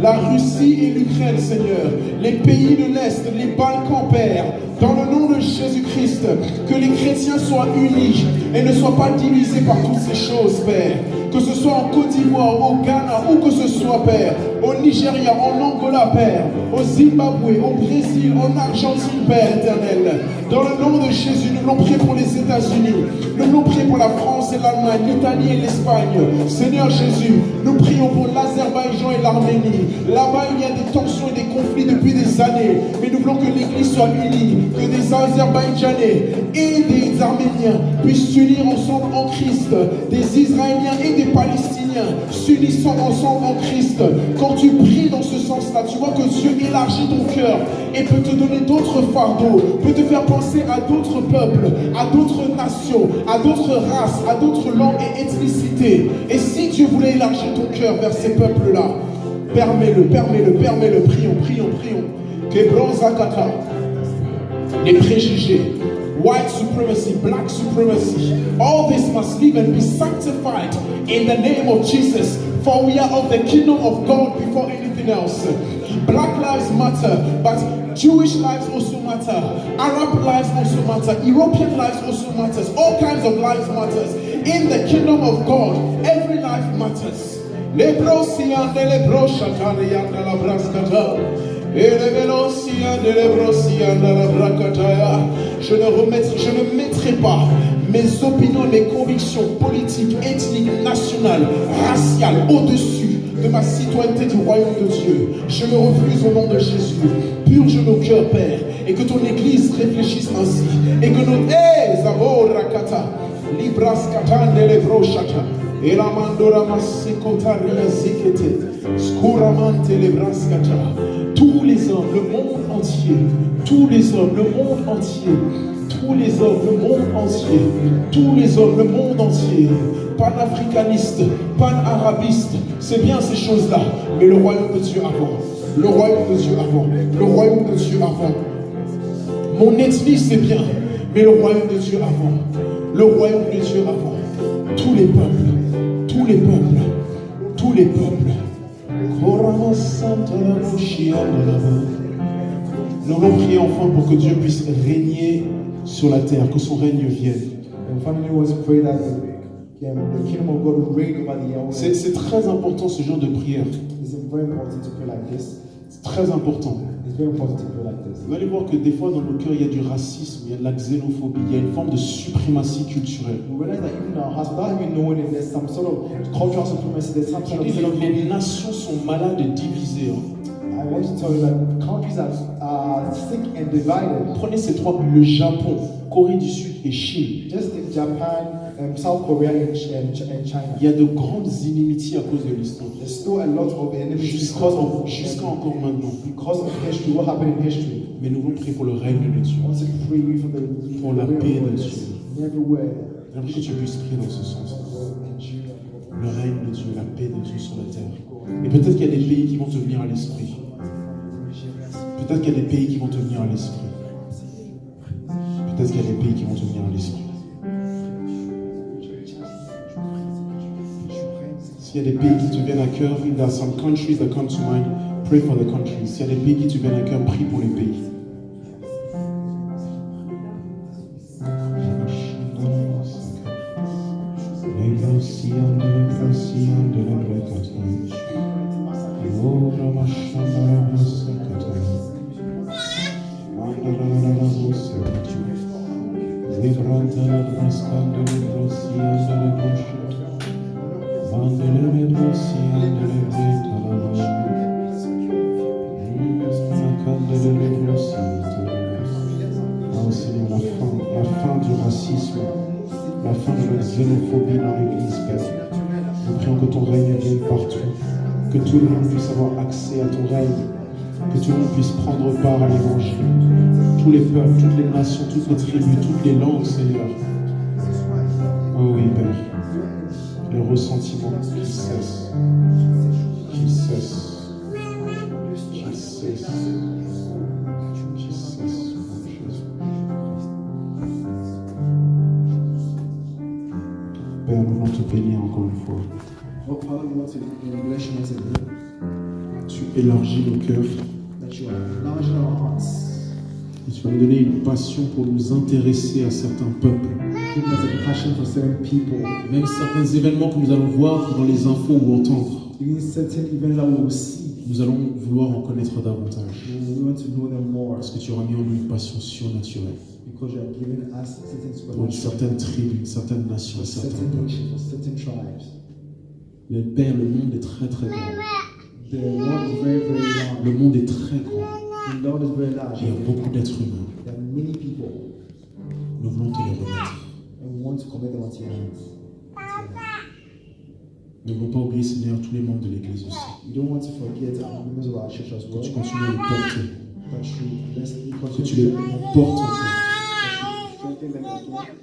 La Russie et l'Ukraine, Seigneur. Les pays de l'Est, les Balkans, Père. Dans le nom de Jésus-Christ, que les chrétiens soient unis et ne soient pas divisés par toutes ces choses, Père. Que ce soit en Côte d'Ivoire, au Ghana, où que ce soit, Père. Au Nigeria, en Angola, Père. Au Zimbabwe, au Brésil, en Argentine, Père éternel. Dans le nom de Jésus, nous voulons prier pour les États-Unis. Nous voulons prier pour la France et l'Allemagne, l'Italie et l'Espagne. Seigneur Jésus, nous prions pour l'Azerbaïdjan et l'Arménie. Là-bas, il y a des tensions et des conflits depuis des années. Mais nous voulons que l'Église soit unie. Que des Azerbaïdjanais et des Arméniens puissent s'unir ensemble en Christ. Des Israéliens et des Palestiniens s'unissant ensemble en Christ. Quand tu pries dans ce sens-là, tu vois que Dieu élargit ton cœur et peut te donner d'autres fardeaux, peut te faire penser à d'autres peuples, à d'autres nations, à d'autres races, à d'autres langues et ethnicités. Et si Dieu voulait élargir ton cœur vers ces peuples-là, permets-le, prions. Kebrozakata. Les préjugés, white supremacy, black supremacy, all this must live and be sanctified in the name of Jesus, for we are of the kingdom of God before anything else. Black lives matter, but Jewish lives also matter, Arab lives also matter, European lives also matters, all kinds of lives matters. In the kingdom of God, every life matters. Je ne mettrai pas mes opinions, mes convictions politiques, ethniques, nationales, raciales au-dessus de ma citoyenneté du royaume de Dieu. Je me refuse au nom de Jésus. Purge nos cœurs, Père, et que ton Église réfléchisse ainsi. Et que nos Zaborakata, Libraskata, Nelebroshata, et la mandora masikotaria zikete, skuramante lebraskata. Tous les hommes, le monde entier, tous les hommes, le monde entier, tous les hommes, le monde entier, tous les hommes, le monde entier, panafricaniste, panarabiste, c'est bien ces choses-là, mais le royaume de Dieu avant, le royaume de Dieu avant, le royaume de Dieu avant. Mon ethnie c'est bien, mais le royaume de Dieu avant, le royaume de Dieu avant. Tous les peuples, tous les peuples, tous les peuples. Nous allons prier enfin pour que Dieu puisse régner sur la terre, que son règne vienne. C'est très important ce genre de prière. C'est très important. Vous allez voir que des fois dans nos cœurs il y a du racisme, il y a de la xénophobie, il y a une forme de suprématie culturelle. Les nations sont malades et divisées. I want to tell you that countries are sick and divided. Prenez ces trois, le Japon, Corée du Sud et Chine. Just in Japan, South Korea and China. Il y a de grandes inimitiés à cause de l'histoire. There's still a lot of enemies Jusqu'à encore maintenant. Because of history, what happened in history. Mais nous voulons prier pour le règne de Dieu. Pour la paix de Dieu. J'aimerais que tu puisses prier dans ce sens. Le règne de Dieu, la paix de Dieu sur la terre. Et peut-être qu'il y a des pays qui vont te venir à l'esprit. Peut-être qu'il y a des pays qui vont te venir à l'esprit. Peut-être qu'il y a des pays qui vont te venir à l'esprit. S'il y a des pays qui te viennent à cœur, if there are some countries that come to mind, pray for the countries. S'il y a des pays qui te viennent à cœur, prie pour les pays. Oh Seigneur, la fin du racisme, la fin de la xénophobie dans l'Église, Père. Nous prions que ton règne vienne partout, que tout le monde puisse avoir accès à ton règne, que tout le monde puisse prendre part à l'Évangile. Tous les peuples, toutes les nations, toutes les tribus, toutes les langues, Seigneur. Oh oui, Père. Le ressentiment qui cesse, qui cesse, qui cesse, qui cesse, mon Jésus. Père, nous voulons te bénir encore une fois. Oh, Father, we want to bless you once again, Tu élargis nos cœurs that you are enlarging our hearts, et tu vas nous donner une passion pour nous intéresser à certains peuples. giving us a passion for certain people, Même certains événements que nous allons voir dans les infos ou entendre, even certain events that we will see. nous allons vouloir en connaître davantage. We want to know them more Parce que tu auras mis en nous une passion surnaturelle because you have given us certain pour une supernatural, certaine tribu, une certaine nation, un certain certain peuple. nations, for certain tribes. Le Père, le monde est très très grand. The world is very, very Le large. monde est très grand. The Lord is very large. Il y a beaucoup d'êtres humains. There are many people, Nous voulons te les remettre. and we want to commit them into your hands. Ne voulons pas oublier, Seigneur, tous les membres de l'Église aussi. We don't want to forget our members of our church as Que well. tu continues à les porter. That you bless them, Que tu les portes en toi. strengthen them again,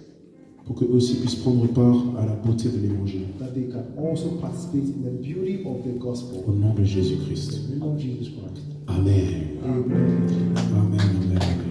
Pour qu'eux aussi puissent prendre part à la beauté de l'Évangile. that they can also participate in the beauty of the gospel. Au nom de Jésus-Christ. In the name of Jesus Christ. Amen. Amen. Amen. Amen.